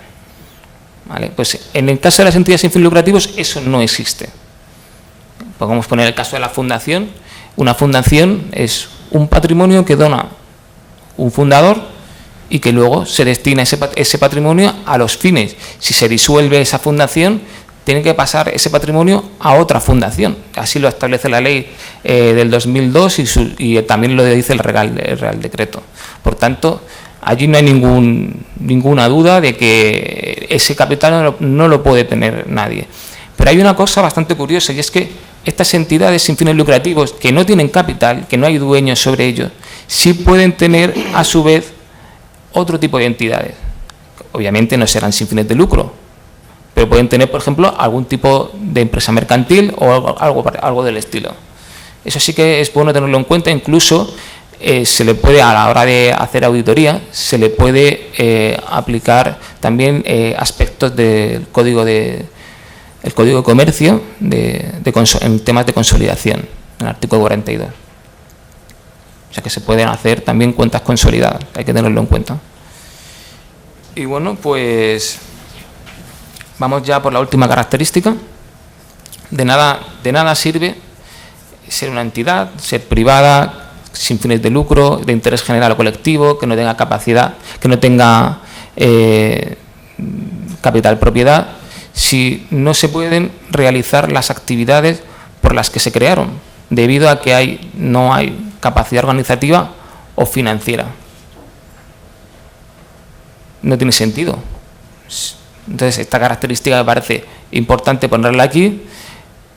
¿Vale? Pues en el caso de las entidades sin fines lucrativos eso no existe. Podemos poner el caso de la fundación. Una fundación es un patrimonio que dona un fundador y que luego se destina ese patrimonio a los fines. Si se disuelve esa fundación, tiene que pasar ese patrimonio a otra fundación. Así lo establece la ley del 2002 y también lo dice el Real Decreto. Por tanto, allí no hay ninguna duda de que ese capital no lo puede tener nadie. Pero hay una cosa bastante curiosa, y es que estas entidades sin fines lucrativos que no tienen capital, que no hay dueños sobre ellos, sí pueden tener a su vez otro tipo de entidades. Obviamente no serán sin fines de lucro, pero pueden tener, por ejemplo, algún tipo de empresa mercantil o algo del estilo. Eso sí que es bueno tenerlo en cuenta. Incluso se le puede, a la hora de hacer auditoría, se le puede aplicar también aspectos del Código de Comercio en temas de consolidación, en el artículo 42. O sea que se pueden hacer también cuentas consolidadas, hay que tenerlo en cuenta. Y bueno, pues vamos ya por la última característica. De nada sirve ser una entidad, ser privada, sin fines de lucro, de interés general o colectivo, que no tenga capacidad, que no tenga capital propiedad, si no se pueden realizar las actividades por las que se crearon, debido a que no hay capacidad organizativa o financiera. No tiene sentido. Entonces, esta característica me parece importante ponerla aquí.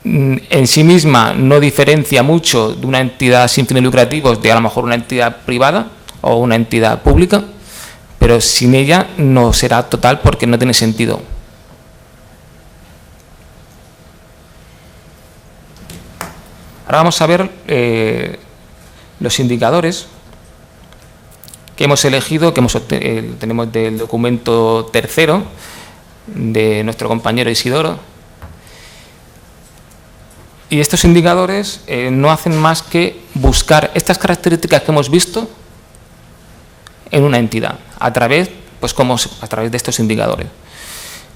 En sí misma no diferencia mucho de una entidad sin fines lucrativos de a lo mejor una entidad privada o una entidad pública, pero sin ella no será total porque no tiene sentido. Ahora vamos a ver los indicadores que hemos elegido, que tenemos del documento tercero de nuestro compañero Isidoro. Y estos indicadores no hacen más que buscar estas características que hemos visto en una entidad, a través de estos indicadores.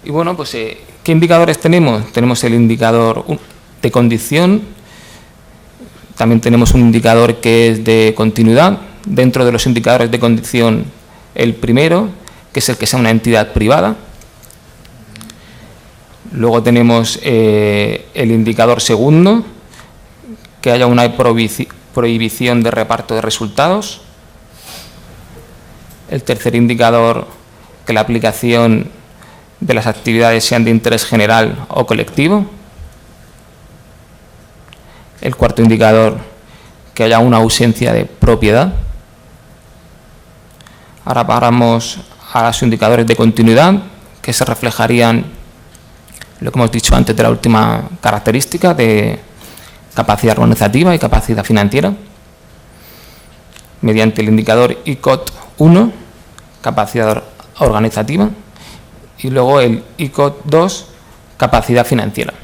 Y bueno, pues, ¿qué indicadores tenemos? Tenemos el indicador de condición, también tenemos un indicador que es de continuidad. Dentro de los indicadores de condición, el primero, que es el que sea una entidad privada. Luego tenemos el indicador segundo, que haya una prohibición de reparto de resultados. El tercer indicador, que la aplicación de las actividades sean de interés general o colectivo. El cuarto indicador, que haya una ausencia de propiedad. Ahora pasamos a los indicadores de continuidad, que se reflejarían lo que hemos dicho antes de la última característica de capacidad organizativa y capacidad financiera, mediante el indicador ICOT 1, capacidad organizativa, y luego el ICOT 2, capacidad financiera.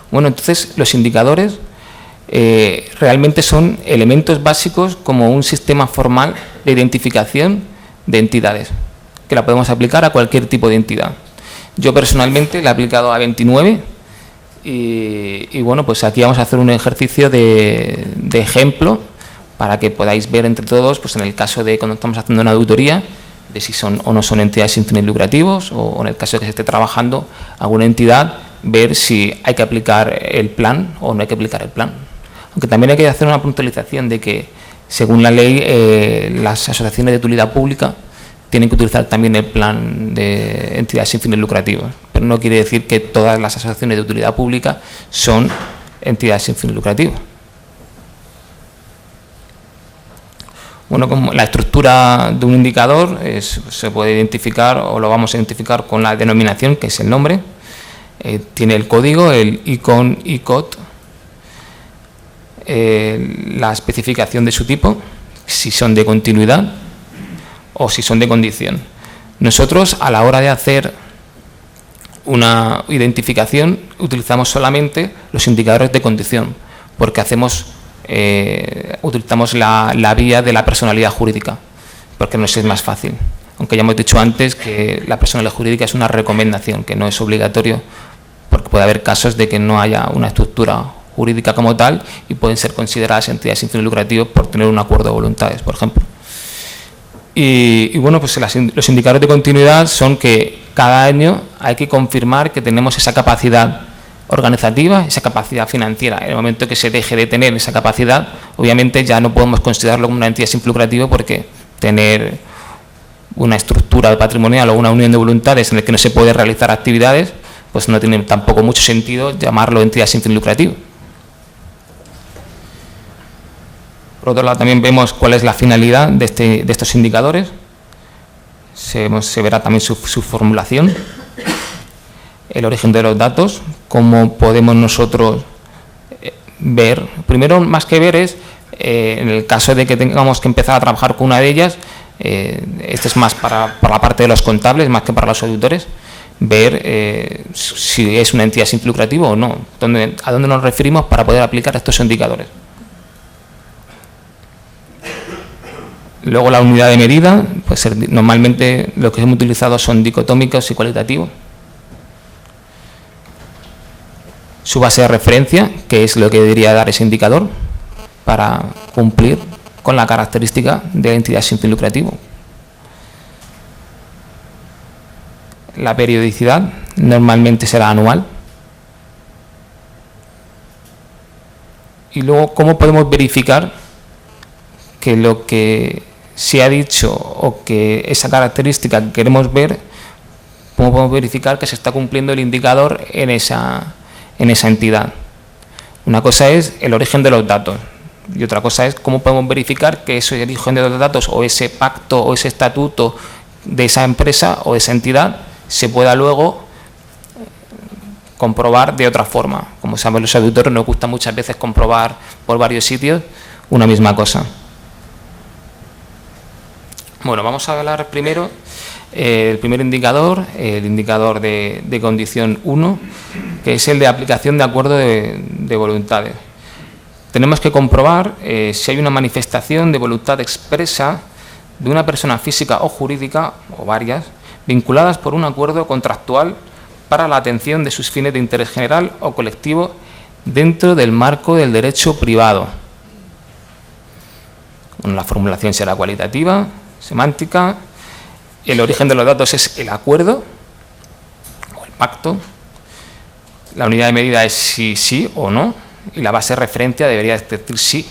Bueno, entonces los indicadores realmente son elementos básicos como un sistema formal de identificación de entidades, que la podemos aplicar a cualquier tipo de entidad. Yo personalmente la he aplicado a 29 y bueno, pues aquí vamos a hacer un ejercicio de ejemplo para que podáis ver entre todos, pues en el caso de cuando estamos haciendo una auditoría, de si son o no son entidades sin fines lucrativos, o en el caso de que se esté trabajando alguna entidad, ver si hay que aplicar el plan o no hay que aplicar el plan. Aunque también hay que hacer una puntualización de que, según la ley, las asociaciones de utilidad pública tienen que utilizar también el plan de entidades sin fines lucrativos, pero no quiere decir que todas las asociaciones de utilidad pública son entidades sin fines lucrativos. Bueno, como la estructura de un indicador se puede identificar, o lo vamos a identificar con la denominación, que es el nombre. Tiene el código, el ICON, ICOT, la especificación de su tipo, si son de continuidad o si son de condición. Nosotros, a la hora de hacer una identificación, utilizamos solamente los indicadores de condición, porque utilizamos la vía de la personalidad jurídica, porque nos es más fácil. Aunque ya hemos dicho antes que la personalidad jurídica es una recomendación, que no es obligatorio, porque puede haber casos de que no haya una estructura jurídica como tal y pueden ser consideradas entidades sin fines lucrativos por tener un acuerdo de voluntades, por ejemplo. Y bueno, pues los indicadores de continuidad son que cada año hay que confirmar que tenemos esa capacidad organizativa, esa capacidad financiera. En el momento que se deje de tener esa capacidad, obviamente ya no podemos considerarlo como una entidad sin fin lucrativo, porque tener una estructura patrimonial o una unión de voluntades en la que no se puede realizar actividades, pues no tiene tampoco mucho sentido llamarlo entidad sin fin lucrativo. Por otro lado, también vemos cuál es la finalidad de estos indicadores. Se verá también su formulación, el origen de los datos, cómo podemos nosotros ver. Primero, más que ver, es en el caso de que tengamos que empezar a trabajar con una de ellas, este es más para la parte de los contables, más que para los auditores, ver si es una entidad sin fin lucrativo o no, a dónde nos referimos para poder aplicar estos indicadores. Luego, la unidad de medida, pues normalmente lo que hemos utilizado son dicotómicos y cualitativos. Su base de referencia, que es lo que debería dar ese indicador para cumplir con la característica de la entidad sin fin lucrativo. La periodicidad normalmente será anual. Y luego, ¿cómo podemos verificar que lo que se ha dicho o que esa característica que queremos ver, cómo podemos verificar que se está cumpliendo el indicador en esa entidad? Una cosa es el origen de los datos y otra cosa es cómo podemos verificar que ese origen de los datos o ese pacto o ese estatuto de esa empresa o de esa entidad se pueda luego comprobar de otra forma. Como saben los auditores, nos gusta muchas veces comprobar por varios sitios una misma cosa. Bueno, vamos a hablar primero el primer indicador, el indicador de condición 1, que es el de aplicación de acuerdo de voluntades. Tenemos que comprobar si hay una manifestación de voluntad expresa de una persona física o jurídica, o varias, vinculadas por un acuerdo contractual para la atención de sus fines de interés general o colectivo dentro del marco del derecho privado. Bueno, la formulación será cualitativa, semántica. El origen de los datos es el acuerdo o el pacto. La unidad de medida es si sí o no, y la base de referencia debería decir sí.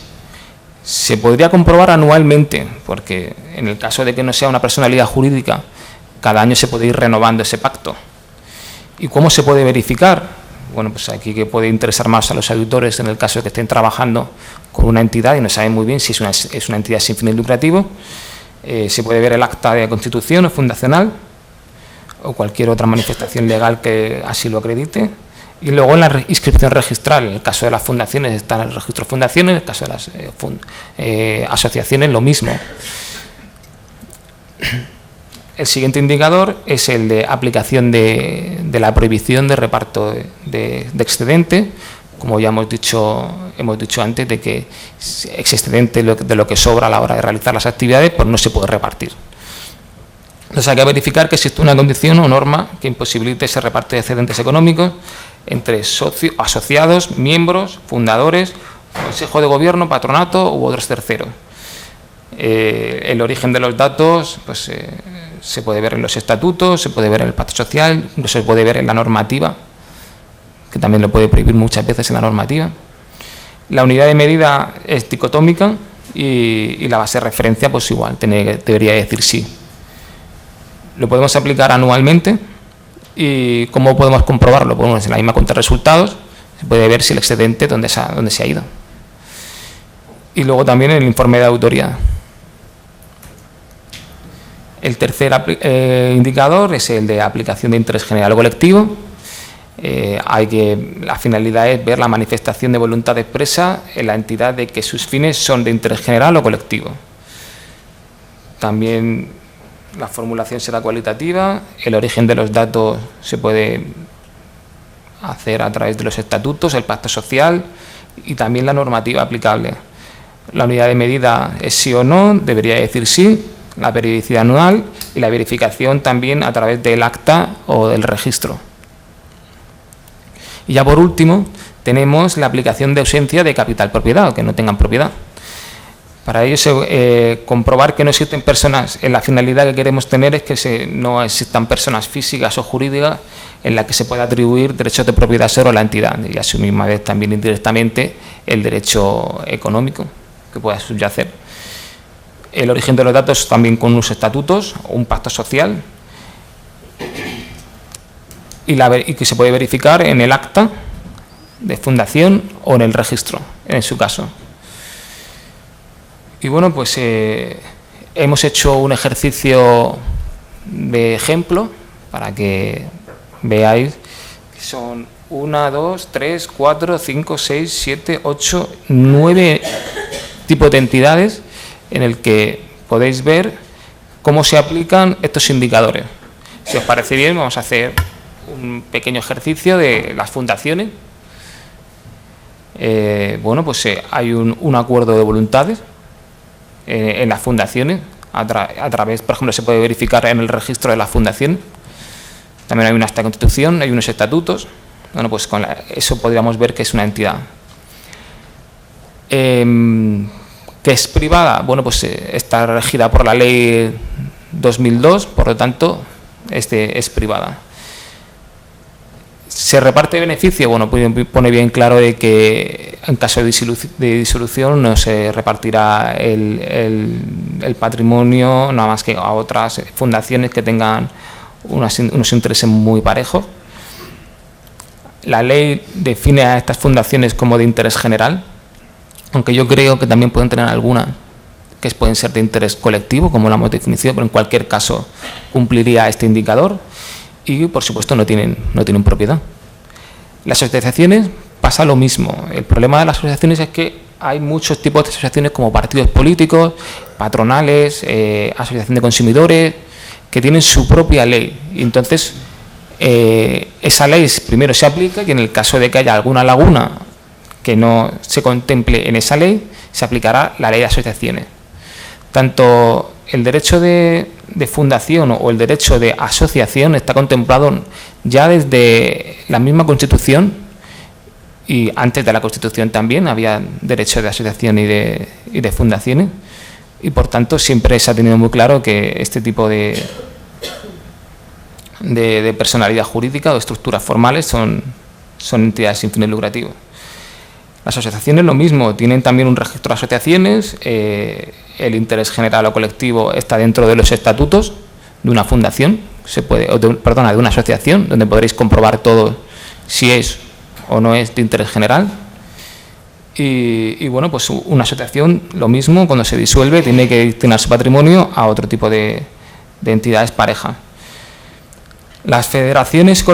Se podría comprobar anualmente, porque en el caso de que no sea una personalidad jurídica, cada año se puede ir renovando ese pacto. ¿Y cómo se puede verificar? Bueno, pues aquí que puede interesar más a los auditores en el caso de que estén trabajando con una entidad y no saben muy bien si es una entidad sin fines lucrativos. Se puede ver el acta de constitución o fundacional o cualquier otra manifestación legal que así lo acredite. Y luego en la inscripción registral, en el caso de las fundaciones está en el registro de fundaciones, en el caso de las asociaciones lo mismo. El siguiente indicador es el de aplicación de la prohibición de reparto de excedente, como ya hemos dicho antes, de que ese excedente de lo que sobra a la hora de realizar las actividades, pues no se puede repartir. Entonces hay que verificar que existe una condición o norma que imposibilite ese reparto de excedentes económicos entre asociados, miembros, fundadores, consejo de gobierno, patronato u otros terceros. El origen de los datos pues, se puede ver en los estatutos, se puede ver en el pacto social, incluso se puede ver en la normativa, que también lo puede prohibir muchas veces en la normativa. La unidad de medida es dicotómica y la base de referencia pues igual, debería decir sí. Lo podemos aplicar anualmente y ¿cómo podemos comprobarlo? Pues en la misma cuenta de resultados se puede ver si el excedente dónde se ha ido. Y luego también el informe de autoridad. El tercer indicador es el de aplicación de interés general o colectivo. La finalidad es ver la manifestación de voluntad expresa en la entidad de que sus fines son de interés general o colectivo. También la formulación será cualitativa, el origen de los datos se puede hacer a través de los estatutos, el pacto social y también la normativa aplicable. La unidad de medida es sí o no, debería decir sí, la periodicidad anual y la verificación también a través del acta o del registro. Y ya por último tenemos la aplicación de ausencia de capital propiedad o que no tengan propiedad. Para ello, comprobar que no existen personas, en la finalidad que queremos tener es que no existan personas físicas o jurídicas en las que se pueda atribuir derechos de propiedad sobre la entidad y a su misma vez también indirectamente el derecho económico que pueda subyacer. El origen de los datos también con unos estatutos o un pacto social y que se puede verificar en el acta de fundación o en el registro, en su caso. Y bueno, pues hemos hecho un ejercicio de ejemplo para que veáis que son 1, 2, 3, 4, 5, 6, 7, 8, 9 tipos de entidades en el que podéis ver cómo se aplican estos indicadores. Si os parece bien, vamos a hacer un pequeño ejercicio de las fundaciones. Bueno, pues hay un acuerdo de voluntades en las fundaciones, a través, por ejemplo, se puede verificar en el registro de la fundación. También hay una acta de constitución, hay unos estatutos. Bueno, pues con eso podríamos ver que es una entidad. ¿Que es privada? Bueno, pues está regida por la ley 2002, por lo tanto, es privada. ¿Se reparte beneficio? Bueno, pone bien claro de que en caso de disolución no se repartirá el patrimonio nada más que a otras fundaciones que tengan unos intereses muy parejos. La ley define a estas fundaciones como de interés general, aunque yo creo que también pueden tener algunas que pueden ser de interés colectivo, como la hemos definido, pero en cualquier caso cumpliría este indicador. Y, por supuesto, no tienen propiedad. Las asociaciones pasa lo mismo. El problema de las asociaciones es que hay muchos tipos de asociaciones como partidos políticos, patronales, asociación de consumidores, que tienen su propia ley. Y entonces, esa ley primero se aplica y en el caso de que haya alguna laguna que no se contemple en esa ley, se aplicará la ley de asociaciones. Tanto el derecho de fundación o el derecho de asociación está contemplado ya desde la misma Constitución, y antes de la Constitución también había derecho de asociación y de fundaciones, y por tanto siempre se ha tenido muy claro que este tipo de personalidad jurídica o estructuras formales son entidades sin fines lucrativos. Las asociaciones lo mismo, tienen también un registro de asociaciones, el interés general o colectivo está dentro de los estatutos de una fundación, de una asociación, donde podréis comprobar todo si es o no es de interés general. Y bueno, pues una asociación, lo mismo, cuando se disuelve, tiene que destinar su patrimonio a otro tipo de entidades pareja. Las federaciones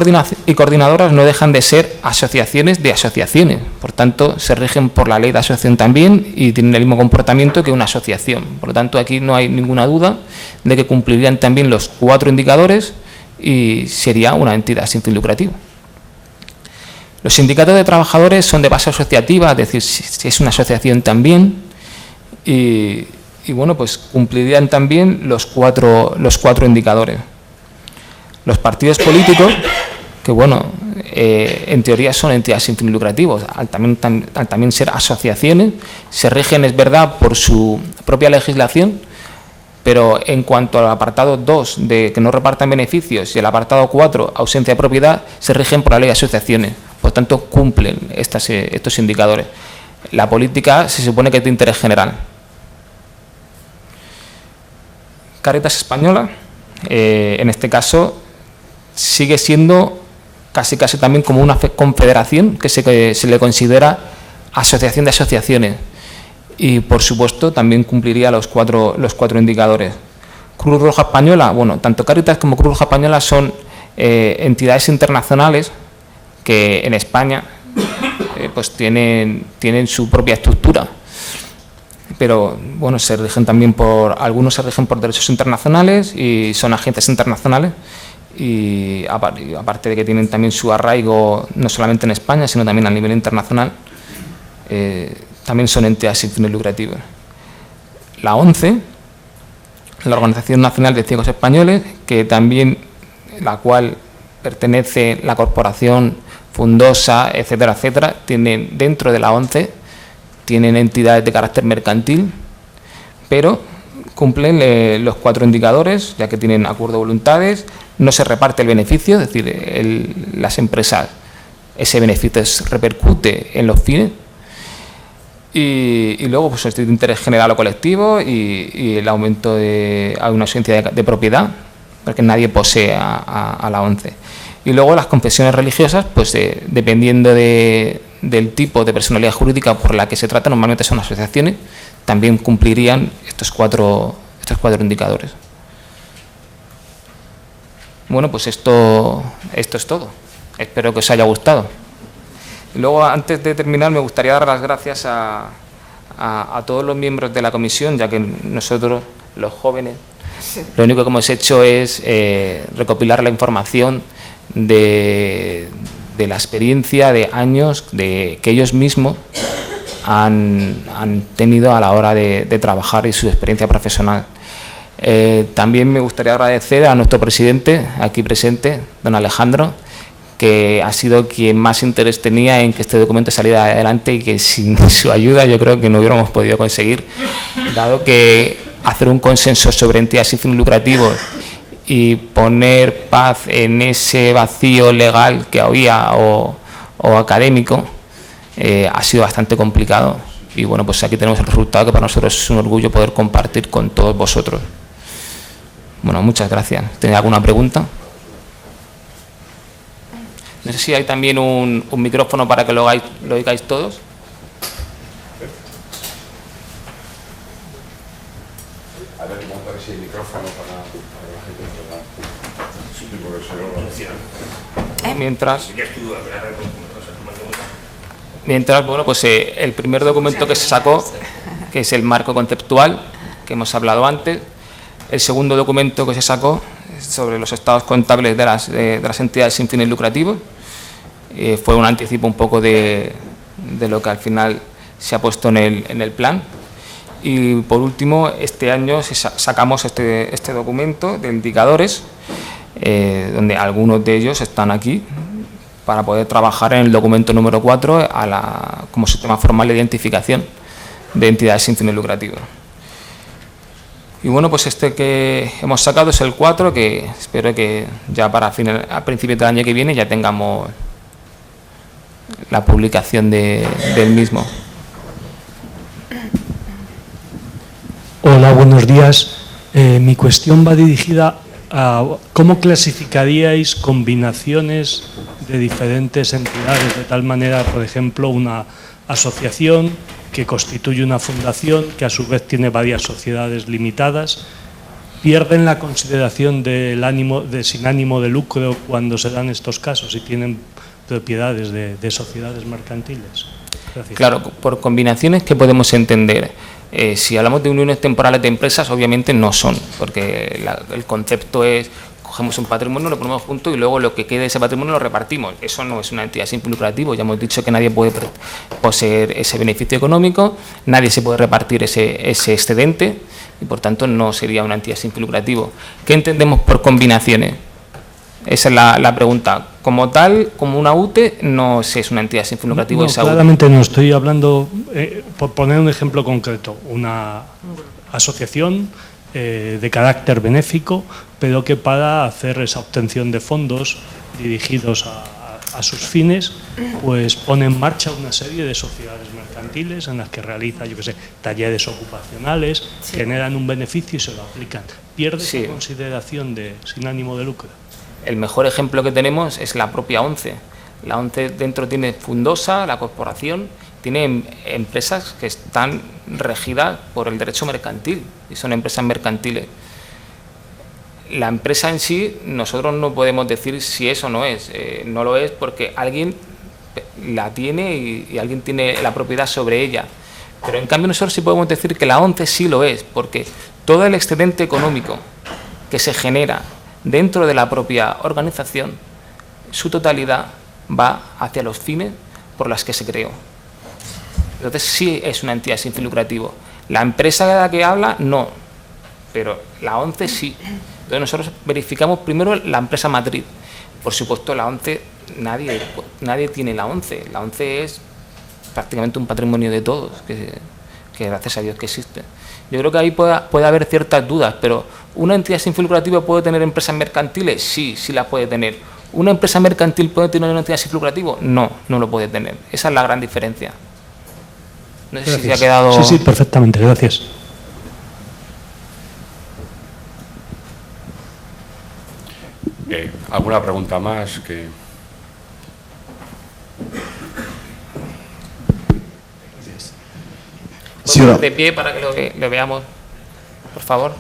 y coordinadoras no dejan de ser asociaciones de asociaciones, por tanto, se rigen por la ley de asociación también y tienen el mismo comportamiento que una asociación. Por lo tanto, aquí no hay ninguna duda de que cumplirían también los 4 indicadores y sería una entidad sin fin lucrativo. Los sindicatos de trabajadores son de base asociativa, es decir, si es una asociación también, y bueno, pues cumplirían también los cuatro indicadores. Los partidos políticos, que bueno, en teoría son entidades sin fines lucrativos, al también ser asociaciones, se rigen, es verdad, por su propia legislación, pero en cuanto al apartado 2 de que no repartan beneficios y el apartado 4, ausencia de propiedad, se rigen por la ley de asociaciones, por tanto cumplen estos indicadores. La política se supone que es de interés general. Cáritas Española, en este caso, sigue siendo casi también como una confederación que se le considera asociación de asociaciones y por supuesto también cumpliría los cuatro indicadores. Cruz Roja Española, bueno, tanto Cáritas como Cruz Roja Española son entidades internacionales que en España pues tienen su propia estructura, pero bueno, algunos se rigen por derechos internacionales y son agentes internacionales. Y aparte de que tienen también su arraigo no solamente en España, sino también a nivel internacional, también son entidades sin fines lucrativos. La ONCE, la Organización Nacional de Ciegos Españoles, que también, la cual pertenece la corporación Fundosa, etcétera, etcétera, tienen dentro de la ONCE, tienen entidades de carácter mercantil, pero cumplen los 4 indicadores, ya que tienen acuerdo de voluntades, no se reparte el beneficio, es decir, las empresas, ese beneficio repercute en los fines, y luego pues el interés general o colectivo y el aumento de una ausencia de propiedad, porque nadie posee a la ONCE. Y luego las confesiones religiosas, pues dependiendo del tipo de personalidad jurídica por la que se trata, normalmente son asociaciones, también cumplirían estos cuatro indicadores. Bueno, pues esto es todo. Espero que os haya gustado. Y luego, antes de terminar, me gustaría dar las gracias a todos los miembros de la comisión, ya que nosotros, los jóvenes, lo único que hemos hecho es recopilar la información de la experiencia de años que ellos mismos han tenido a la hora de trabajar y su experiencia profesional. También me gustaría agradecer a nuestro presidente, aquí presente, don Alejandro, que ha sido quien más interés tenía en que este documento saliera adelante y que sin su ayuda yo creo que no hubiéramos podido conseguir, dado que hacer un consenso sobre entidades sin fines lucrativos y poner paz en ese vacío legal que había o académico ha sido bastante complicado. Y bueno, pues aquí tenemos el resultado que para nosotros es un orgullo poder compartir con todos vosotros. Bueno, muchas gracias. ¿Tenéis alguna pregunta? No sé si hay también un micrófono para que lo oigáis todos. A ver, montar ese micrófono para la gente que lo da. Mientras... Mientras, bueno, pues el primer documento que se sacó, que es el marco conceptual, que hemos hablado antes. El segundo documento que se sacó sobre los estados contables de las entidades sin fines lucrativos. Fue un anticipo un poco de lo que al final se ha puesto en el plan. Y por último, este año sacamos este documento de indicadores, donde algunos de ellos están aquí, para poder trabajar en el documento número 4 como sistema formal de identificación de entidades sin fines lucrativos. Y bueno, pues este que hemos sacado es el 4, que espero que ya a principios del año que viene ya tengamos la publicación del mismo. Hola, buenos días. Mi cuestión va dirigida a cómo clasificaríais combinaciones de diferentes entidades, de tal manera, por ejemplo, una asociación que constituye una fundación que a su vez tiene varias sociedades limitadas, pierden la consideración sin ánimo de lucro cuando se dan estos casos y tienen propiedades de sociedades mercantiles. Gracias. Claro, por combinaciones que podemos entender. Si hablamos de uniones temporales de empresas, obviamente no son, porque el concepto es: cogemos un patrimonio, lo ponemos juntos y luego lo que quede de ese patrimonio lo repartimos. Eso no es una entidad sin fin lucrativo. Ya hemos dicho que nadie puede poseer ese beneficio económico, nadie se puede repartir ese excedente y por tanto no sería una entidad sin fin lucrativo. ¿Qué entendemos por combinaciones? Esa es la pregunta. Como tal, como una UTE, no sé, es una entidad sin fin lucrativo. No, claramente no, estoy hablando, por poner un ejemplo concreto, una asociación de carácter benéfico, pero que para hacer esa obtención de fondos dirigidos a sus fines, pues pone en marcha una serie de sociedades mercantiles en las que realiza, yo qué sé, talleres ocupacionales, sí, generan un beneficio y se lo aplican. Pierde esa consideración de sin ánimo de lucro. El mejor ejemplo que tenemos es la propia ONCE. La ONCE dentro tiene Fundosa, la corporación, tiene empresas que están regidas por el derecho mercantil y son empresas mercantiles. La empresa en sí, nosotros no podemos decir si es o no es. No lo es porque alguien la tiene y alguien tiene la propiedad sobre ella. Pero en cambio nosotros sí podemos decir que la ONCE sí lo es, porque todo el excedente económico que se genera dentro de la propia organización, su totalidad va hacia los fines por las que se creó. Entonces sí es una entidad sin fin lucrativo. La empresa de la que habla, no, pero la ONCE sí. Entonces nosotros verificamos primero la empresa matriz. Por supuesto, la ONCE, nadie tiene la ONCE. La ONCE es prácticamente un patrimonio de todos, que gracias a Dios que existe. Yo creo que ahí puede haber ciertas dudas, pero ¿una entidad sin fin lucrativo puede tener empresas mercantiles? Sí, sí las puede tener. ¿Una empresa mercantil puede tener una entidad sin fin lucrativo? No, no lo puede tener. Esa es la gran diferencia. No sé si se ha quedado... Sí, perfectamente, gracias. ¿Alguna pregunta más? Sí, de pie para que lo veamos, por favor.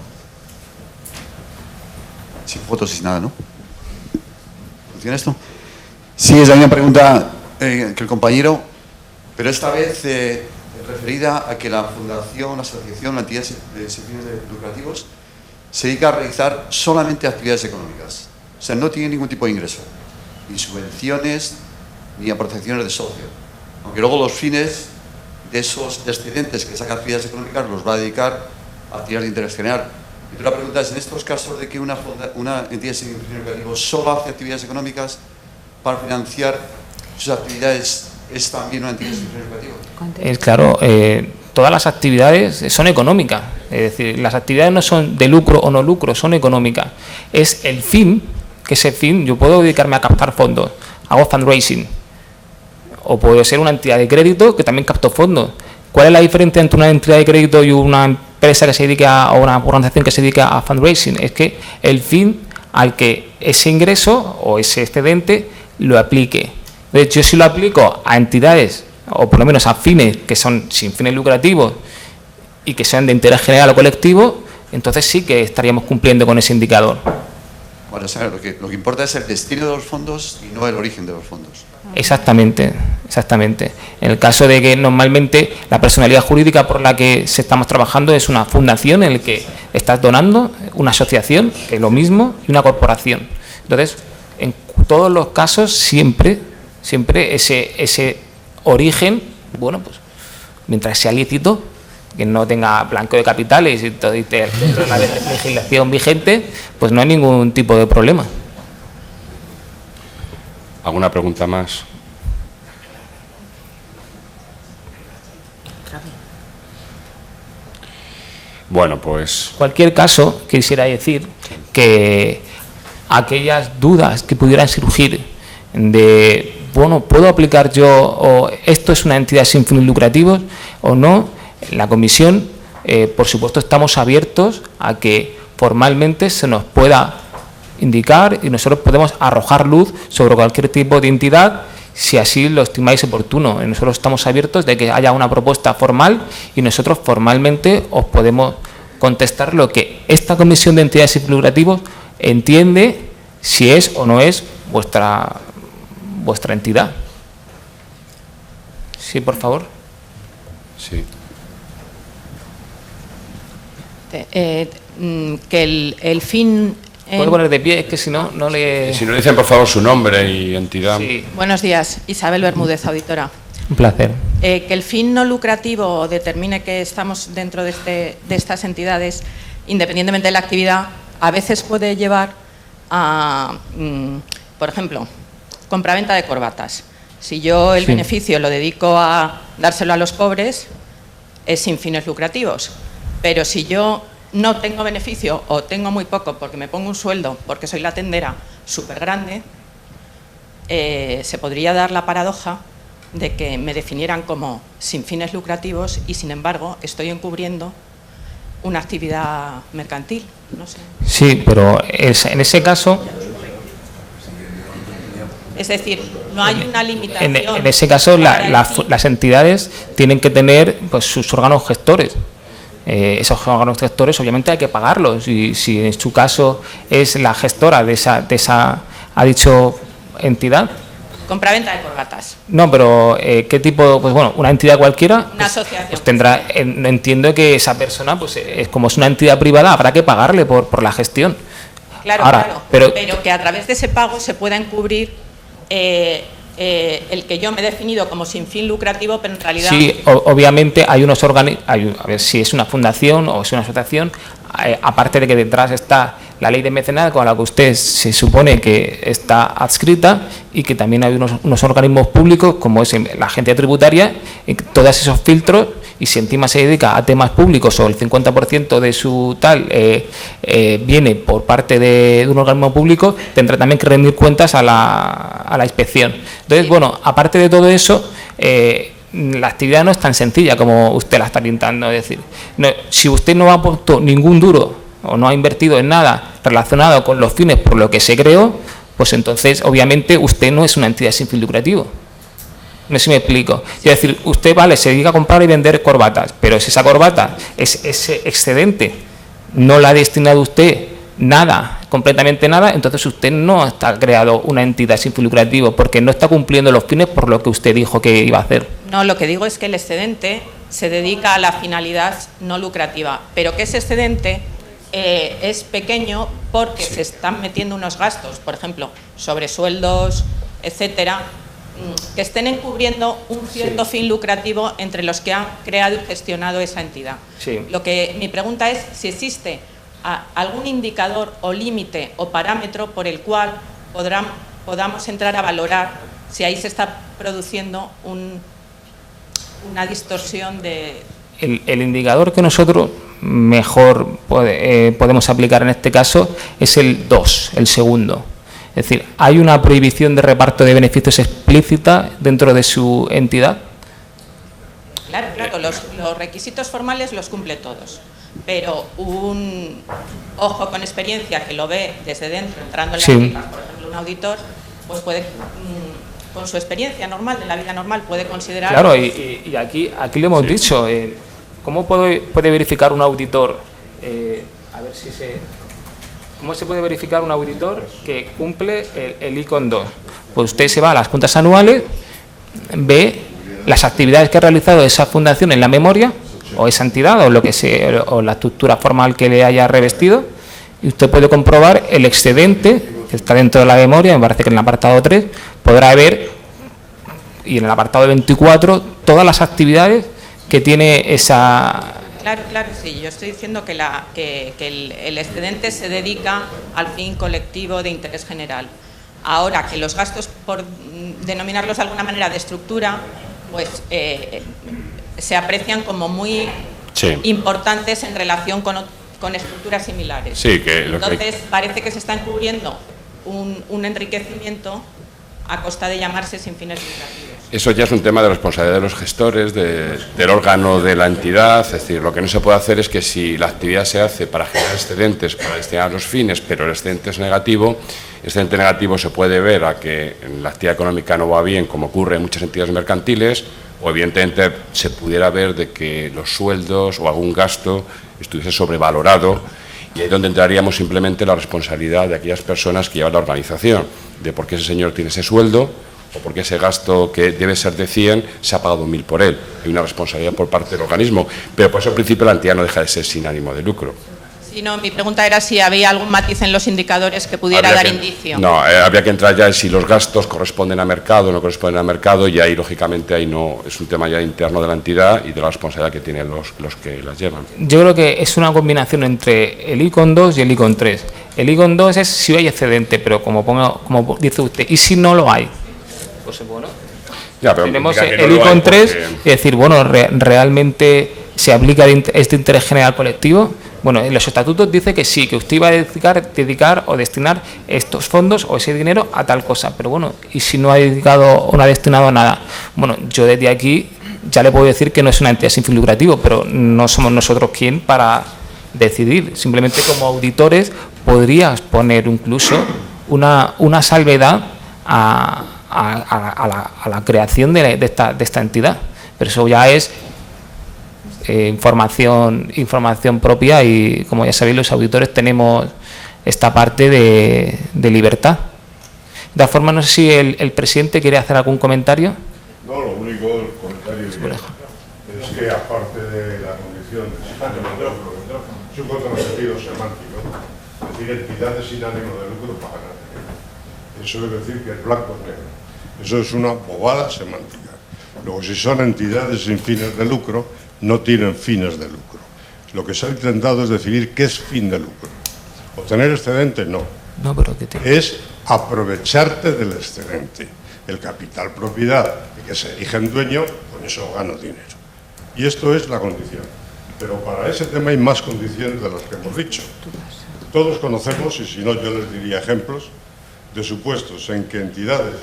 Sin fotos, sin nada, ¿no? ¿Funciona esto? Sí, es la misma pregunta que el compañero, pero esta vez referida a que la fundación, la asociación, la entidad sin fines lucrativos se dedica a realizar solamente actividades económicas. O sea, no tiene ningún tipo de ingreso, ni subvenciones, ni aportaciones de socio. Aunque luego los fines de esos excedentes que saca actividades económicas los va a dedicar a actividades de interés general. Y la pregunta es, en estos casos de que una entidad sin fines lucrativos solo hace actividades económicas para financiar sus actividades, ¿es también una entidad sin fines lucrativos? Claro, todas las actividades son económicas, es decir, las actividades no son de lucro o no lucro, son económicas. Es el fin, que ese fin, yo puedo dedicarme a captar fondos, hago fundraising, o puedo ser una entidad de crédito que también capto fondos. ¿Cuál es la diferencia entre una entidad de crédito y una empresa que se dedica a una organización que se dedica a fundraising? Es que el fin al que ese ingreso o ese excedente lo aplique. De hecho, yo si lo aplico a entidades, o por lo menos a fines que son sin fines lucrativos y que sean de interés general o colectivo, entonces sí que estaríamos cumpliendo con ese indicador. Bueno, o sea, lo que importa es el destino de los fondos y no el origen de los fondos. Exactamente, Exactamente. En el caso de que normalmente la personalidad jurídica por la que estamos trabajando es una fundación en la que estás donando, una asociación, que es lo mismo, y una corporación. Entonces, en todos los casos siempre ese origen, bueno, pues mientras sea lícito, que no tenga blanqueo de capitales y todo y dentro de la legislación vigente, pues no hay ningún tipo de problema. ¿Alguna pregunta más? Bueno, pues... En cualquier caso, quisiera decir que aquellas dudas que pudieran surgir de, bueno, ¿puedo aplicar yo o esto es una entidad sin fines lucrativos o no? En la comisión, por supuesto, estamos abiertos a que formalmente se nos pueda indicar y nosotros podemos arrojar luz sobre cualquier tipo de entidad si así lo estimáis oportuno. Nosotros estamos abiertos de que haya una propuesta formal y nosotros formalmente os podemos contestar lo que esta Comisión de Entidades sin Fines Lucrativos entiende si es o no es vuestra entidad. Sí, por favor. Sí. Que el fin... ¿Puedo poner de pie? Es que si no, no le... Si no dicen, por favor, su nombre y entidad. Sí. Buenos días, Isabel Bermúdez, auditora. Un placer. Que el fin no lucrativo determine que estamos dentro de estas entidades, independientemente de la actividad, a veces puede llevar a, por ejemplo, compraventa de corbatas. Si yo el beneficio lo dedico a dárselo a los pobres, es sin fines lucrativos. Pero si yo no tengo beneficio o tengo muy poco porque me pongo un sueldo, porque soy la tendera súper grande, se podría dar la paradoja de que me definieran como sin fines lucrativos y, sin embargo, estoy encubriendo una actividad mercantil. No sé. Sí, pero en ese caso... Es decir, no hay una limitación. En ese caso, las entidades tienen que tener pues, sus órganos gestores. Esos órganos gestores obviamente hay que pagarlos y si en su caso es la gestora de esa ha dicho entidad. Compraventa de corbatas. No, pero ¿qué tipo? Pues bueno, una entidad cualquiera. Una asociación. Pues tendrá, entiendo que esa persona, pues como es una entidad privada, habrá que pagarle por la gestión. Claro, ahora, claro. Pero que a través de ese pago se pueda encubrir el que yo me he definido como sin fin lucrativo, pero en realidad... Sí, obviamente hay unos órganos, a ver si es una fundación o es una asociación, aparte de que detrás está la ley de mecenazgo con la que usted se supone que está adscrita y que también hay unos organismos públicos como es la agencia tributaria, todos esos filtros, y si encima se dedica a temas públicos o el 50% de su tal viene por parte de un organismo público, tendrá también que rendir cuentas a la inspección. Entonces, bueno, aparte de todo eso, la actividad no es tan sencilla como usted la está pintando. Es decir, no, si usted no ha puesto ningún duro o no ha invertido en nada relacionado con los fines por lo que se creó, pues entonces, obviamente, usted no es una entidad sin fin lucrativo. No sé si me explico. Es decir, usted, vale, se dedica a comprar y vender corbatas, pero si esa corbata, ese excedente, no la ha destinado usted nada, completamente nada, entonces usted no está creado una entidad sin fin lucrativo porque no está cumpliendo los fines por lo que usted dijo que iba a hacer. No, lo que digo es que el excedente se dedica a la finalidad no lucrativa, pero que ese excedente es pequeño porque se están metiendo unos gastos, por ejemplo, sobre sueldos, etcétera, que estén encubriendo un cierto fin lucrativo entre los que han creado y gestionado esa entidad. Sí. Mi pregunta es si existe algún indicador o límite o parámetro por el cual podamos entrar a valorar si ahí se está produciendo una distorsión de... El indicador que nosotros mejor podemos aplicar en este caso es el 2, el segundo. Es decir, ¿hay una prohibición de reparto de beneficios explícita dentro de su entidad? Claro, los requisitos formales los cumple todos, pero un ojo con experiencia que lo ve desde dentro, entrando en las firmas, por ejemplo, un auditor, pues puede, con su experiencia normal, de la vida normal, puede considerar... Claro, y aquí lo hemos dicho. ¿Cómo puede verificar un auditor? A ver si ¿Cómo se puede verificar un auditor que cumple el ICON 2? Pues usted se va a las cuentas anuales ve las actividades que ha realizado esa fundación en la memoria, o esa entidad, o lo que sea, o la estructura formal que le haya revestido, y usted puede comprobar el excedente que está dentro de la memoria. Me parece que en el apartado 3 podrá ver, y en el apartado 24, todas las actividades que tiene esa... Claro, sí. Yo estoy diciendo que el excedente se dedica al fin colectivo de interés general. Ahora, que los gastos, por denominarlos de alguna manera de estructura, pues se aprecian como muy importantes en relación con estructuras similares. Sí, Entonces, parece que se está encubriendo un enriquecimiento a costa de llamarse sin fines lucrativos. Eso ya es un tema de responsabilidad de los gestores, del órgano de la entidad. Es decir, lo que no se puede hacer es que si la actividad se hace para generar excedentes, para destinar a los fines, pero el excedente es negativo, el excedente negativo se puede ver a que la actividad económica no va bien, como ocurre en muchas entidades mercantiles, o evidentemente se pudiera ver de que los sueldos o algún gasto estuviese sobrevalorado, y ahí es donde entraríamos simplemente la responsabilidad de aquellas personas que llevan la organización, de por qué ese señor tiene ese sueldo, o porque ese gasto que debe ser de 100 se ha pagado 1000 por él. Hay una responsabilidad por parte del organismo, pero por eso al principio la entidad no deja de ser sin ánimo de lucro. Sí, no, mi pregunta era si había algún matiz en los indicadores que pudiera dar indicio. No, habría que entrar ya en si los gastos corresponden a mercado o no corresponden a mercado, y ahí lógicamente ahí no, es un tema ya interno de la entidad y de la responsabilidad que tienen los que las llevan. Yo creo que es una combinación entre el ICON 2 y el ICON 3. El ICON 2 es si hay excedente, pero como dice usted, ¿y si no lo hay? Pues bueno, ya, pero tenemos no el ICON 3 y decir, bueno, realmente se aplica este interés general colectivo. Bueno, en los estatutos dice que sí, que usted iba a dedicar o destinar estos fondos o ese dinero a tal cosa, pero bueno, ¿y si no ha dedicado o no ha destinado a nada? Bueno, yo desde aquí ya le puedo decir que no es una entidad sin fin lucrativo, pero no somos nosotros quien para decidir. Simplemente como auditores podrías poner incluso una salvedad a la creación de esta entidad, pero eso ya es información propia, y como ya sabéis, los auditores tenemos esta parte de libertad. De todas formas, no sé si el presidente quiere hacer algún comentario. No, lo único, el comentario es que aparte de la condición es un contrasentido semántico, es decir, entidades sin ánimo de lucro pagan a eso es decir que es blanco o negro. Eso es una bobada semántica. Luego, si son entidades sin fines de lucro, no tienen fines de lucro. Lo que se ha intentado es definir qué es fin de lucro. Obtener excedente, no. Pero es aprovecharte del excedente. El capital propiedad de que se erige en dueño, con eso gano dinero. Y esto es la condición. Pero para ese tema hay más condiciones de las que hemos dicho. Todos conocemos, y si no yo les diría ejemplos, de supuestos en que entidades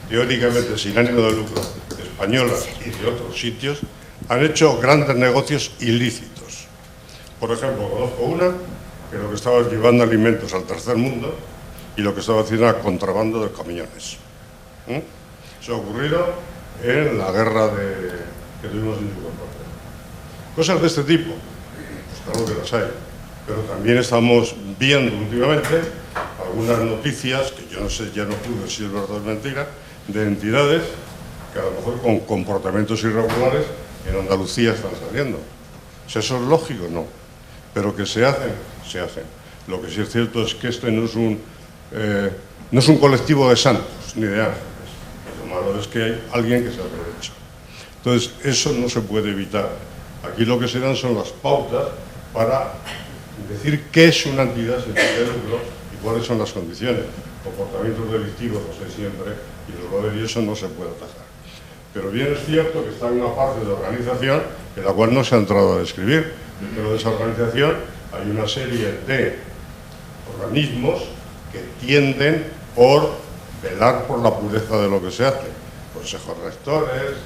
teóricamente sin ánimo de lucro, españolas y de otros sitios, han hecho grandes negocios ilícitos. Por ejemplo, conozco una que lo que estaba es llevando alimentos al tercer mundo y lo que estaba haciendo era contrabando de camiones. Eso ha ocurrido en la guerra que tuvimos en Yugoslavia. Cosas de este tipo, pues claro que las hay, pero también estamos viendo últimamente algunas noticias, que yo no sé, ya no pude si es verdad o mentira, de entidades que a lo mejor con comportamientos irregulares en Andalucía están saliendo. ¿Eso es lógico? No. Pero que se hacen, se hacen. Lo que sí es cierto es que este no es un colectivo de santos ni de ángeles. Lo malo es que hay alguien que se aprovecha. Entonces, eso no se puede evitar. Aquí lo que se dan son las pautas para decir qué es una entidad sin fin de lucro y cuáles son las condiciones. Comportamientos delictivos, no sé siempre, y los va a ver, y eso no se puede atajar. Pero bien es cierto que está en una parte de organización en la cual no se ha entrado a describir. Dentro de esa organización hay una serie de organismos que tienden por velar por la pureza de lo que se hace. Consejos rectores,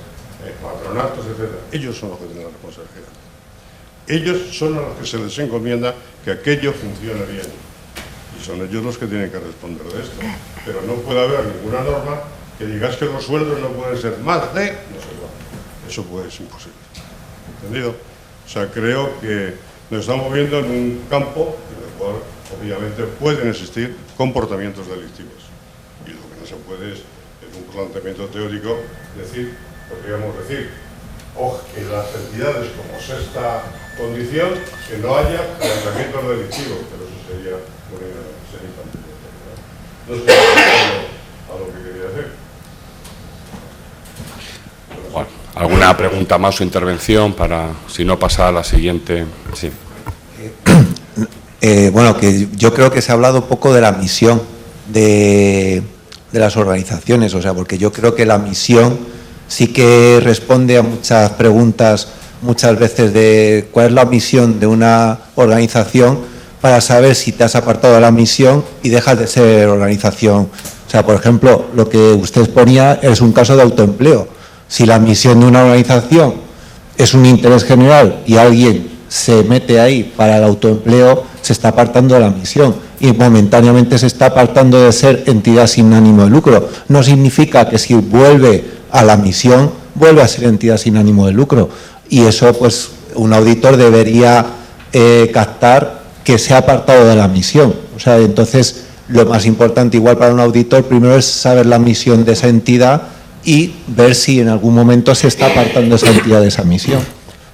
patronatos, etc. Ellos son los que tienen la responsabilidad. Ellos son a los que se les encomienda que aquello funcione bien. Y son ellos los que tienen que responder de esto. Pero no puede haber ninguna norma que digas que los sueldos no pueden ser más de no sé cuánto. Eso pues es imposible. ¿Entendido? O sea, creo que nos estamos moviendo en un campo en el cual obviamente pueden existir comportamientos delictivos. Y lo que no se puede es un planteamiento teórico, podríamos decir, que las entidades como sexta condición, que no haya planteamientos delictivos, pero eso sería infantil. No sé a lo que quería decir. Bueno, ¿alguna pregunta más o intervención para, si no, pasar a la siguiente? Sí. Bueno, que yo creo que se ha hablado poco de la misión de las organizaciones, o sea, porque yo creo que la misión sí que responde a muchas preguntas, muchas veces, de cuál es la misión de una organización para saber si te has apartado de la misión y dejas de ser organización. O sea, por ejemplo, lo que usted exponía es un caso de autoempleo. Si la misión de una organización es un interés general y alguien se mete ahí para el autoempleo, se está apartando de la misión y momentáneamente se está apartando de ser entidad sin ánimo de lucro. No significa que si vuelve a la misión, vuelve a ser entidad sin ánimo de lucro. Y eso, pues, un auditor debería captar que se ha apartado de la misión. O sea, entonces, lo más importante igual para un auditor, primero es saber la misión de esa entidad y ver si en algún momento se está apartando esa entidad de esa misión,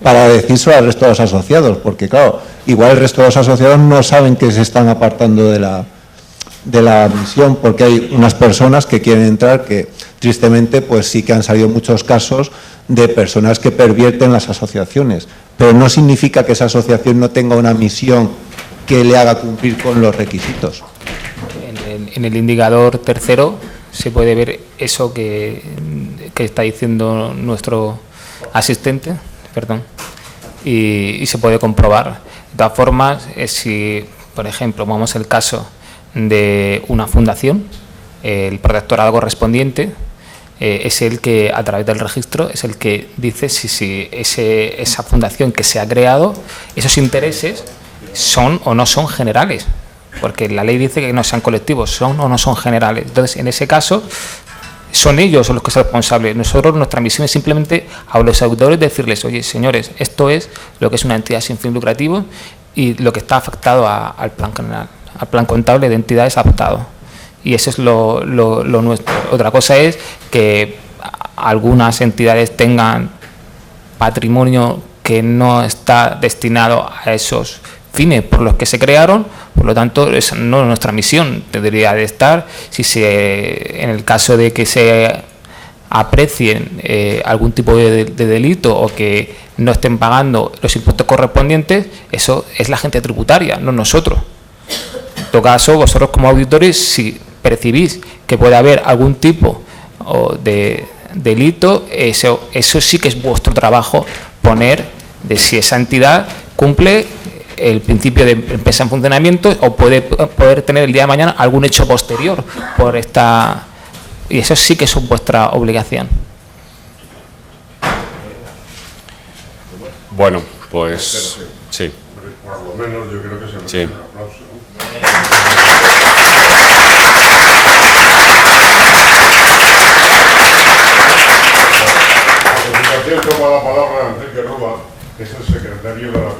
para decírselo al resto de los asociados, porque claro, igual el resto de los asociados no saben que se están apartando de la misión, porque hay unas personas que quieren entrar que tristemente pues sí que han salido muchos casos de personas que pervierten las asociaciones, pero no significa que esa asociación no tenga una misión que le haga cumplir con los requisitos. En el indicador tercero se puede ver eso que está diciendo nuestro asistente, perdón, y se puede comprobar. De todas formas, si, por ejemplo, vamos al caso de una fundación, el protectorado correspondiente es el que, a través del registro, es el que dice si esa fundación que se ha creado, esos intereses son o no son generales, porque la ley dice que no sean colectivos, son o no son generales. Entonces, en ese caso, son ellos los que son responsables. Nosotros, nuestra misión es simplemente a los auditores decirles, oye, señores, esto es lo que es una entidad sin fin lucrativo y lo que está afectado al plan general, al plan contable de entidades afectado. Y eso es lo nuestro. Otra cosa es que algunas entidades tengan patrimonio que no está destinado a esos fines por los que se crearon, por lo tanto, esa no es nuestra misión. Debería de estar, en el caso de que se aprecien algún tipo de delito o que no estén pagando los impuestos correspondientes, eso es la agencia tributaria, no nosotros. En todo caso, vosotros como auditores, si percibís que puede haber algún tipo de delito, eso sí que es vuestro trabajo poner de si esa entidad cumple el principio de empresa en funcionamiento o puede poder tener el día de mañana algún hecho posterior por esta, y eso sí que es vuestra obligación. Bueno, pues sí. Por lo menos yo creo que se merece Sí. un aplauso, ¿no? A continuación toma la palabra Enrique Ruba, que es el secretario de la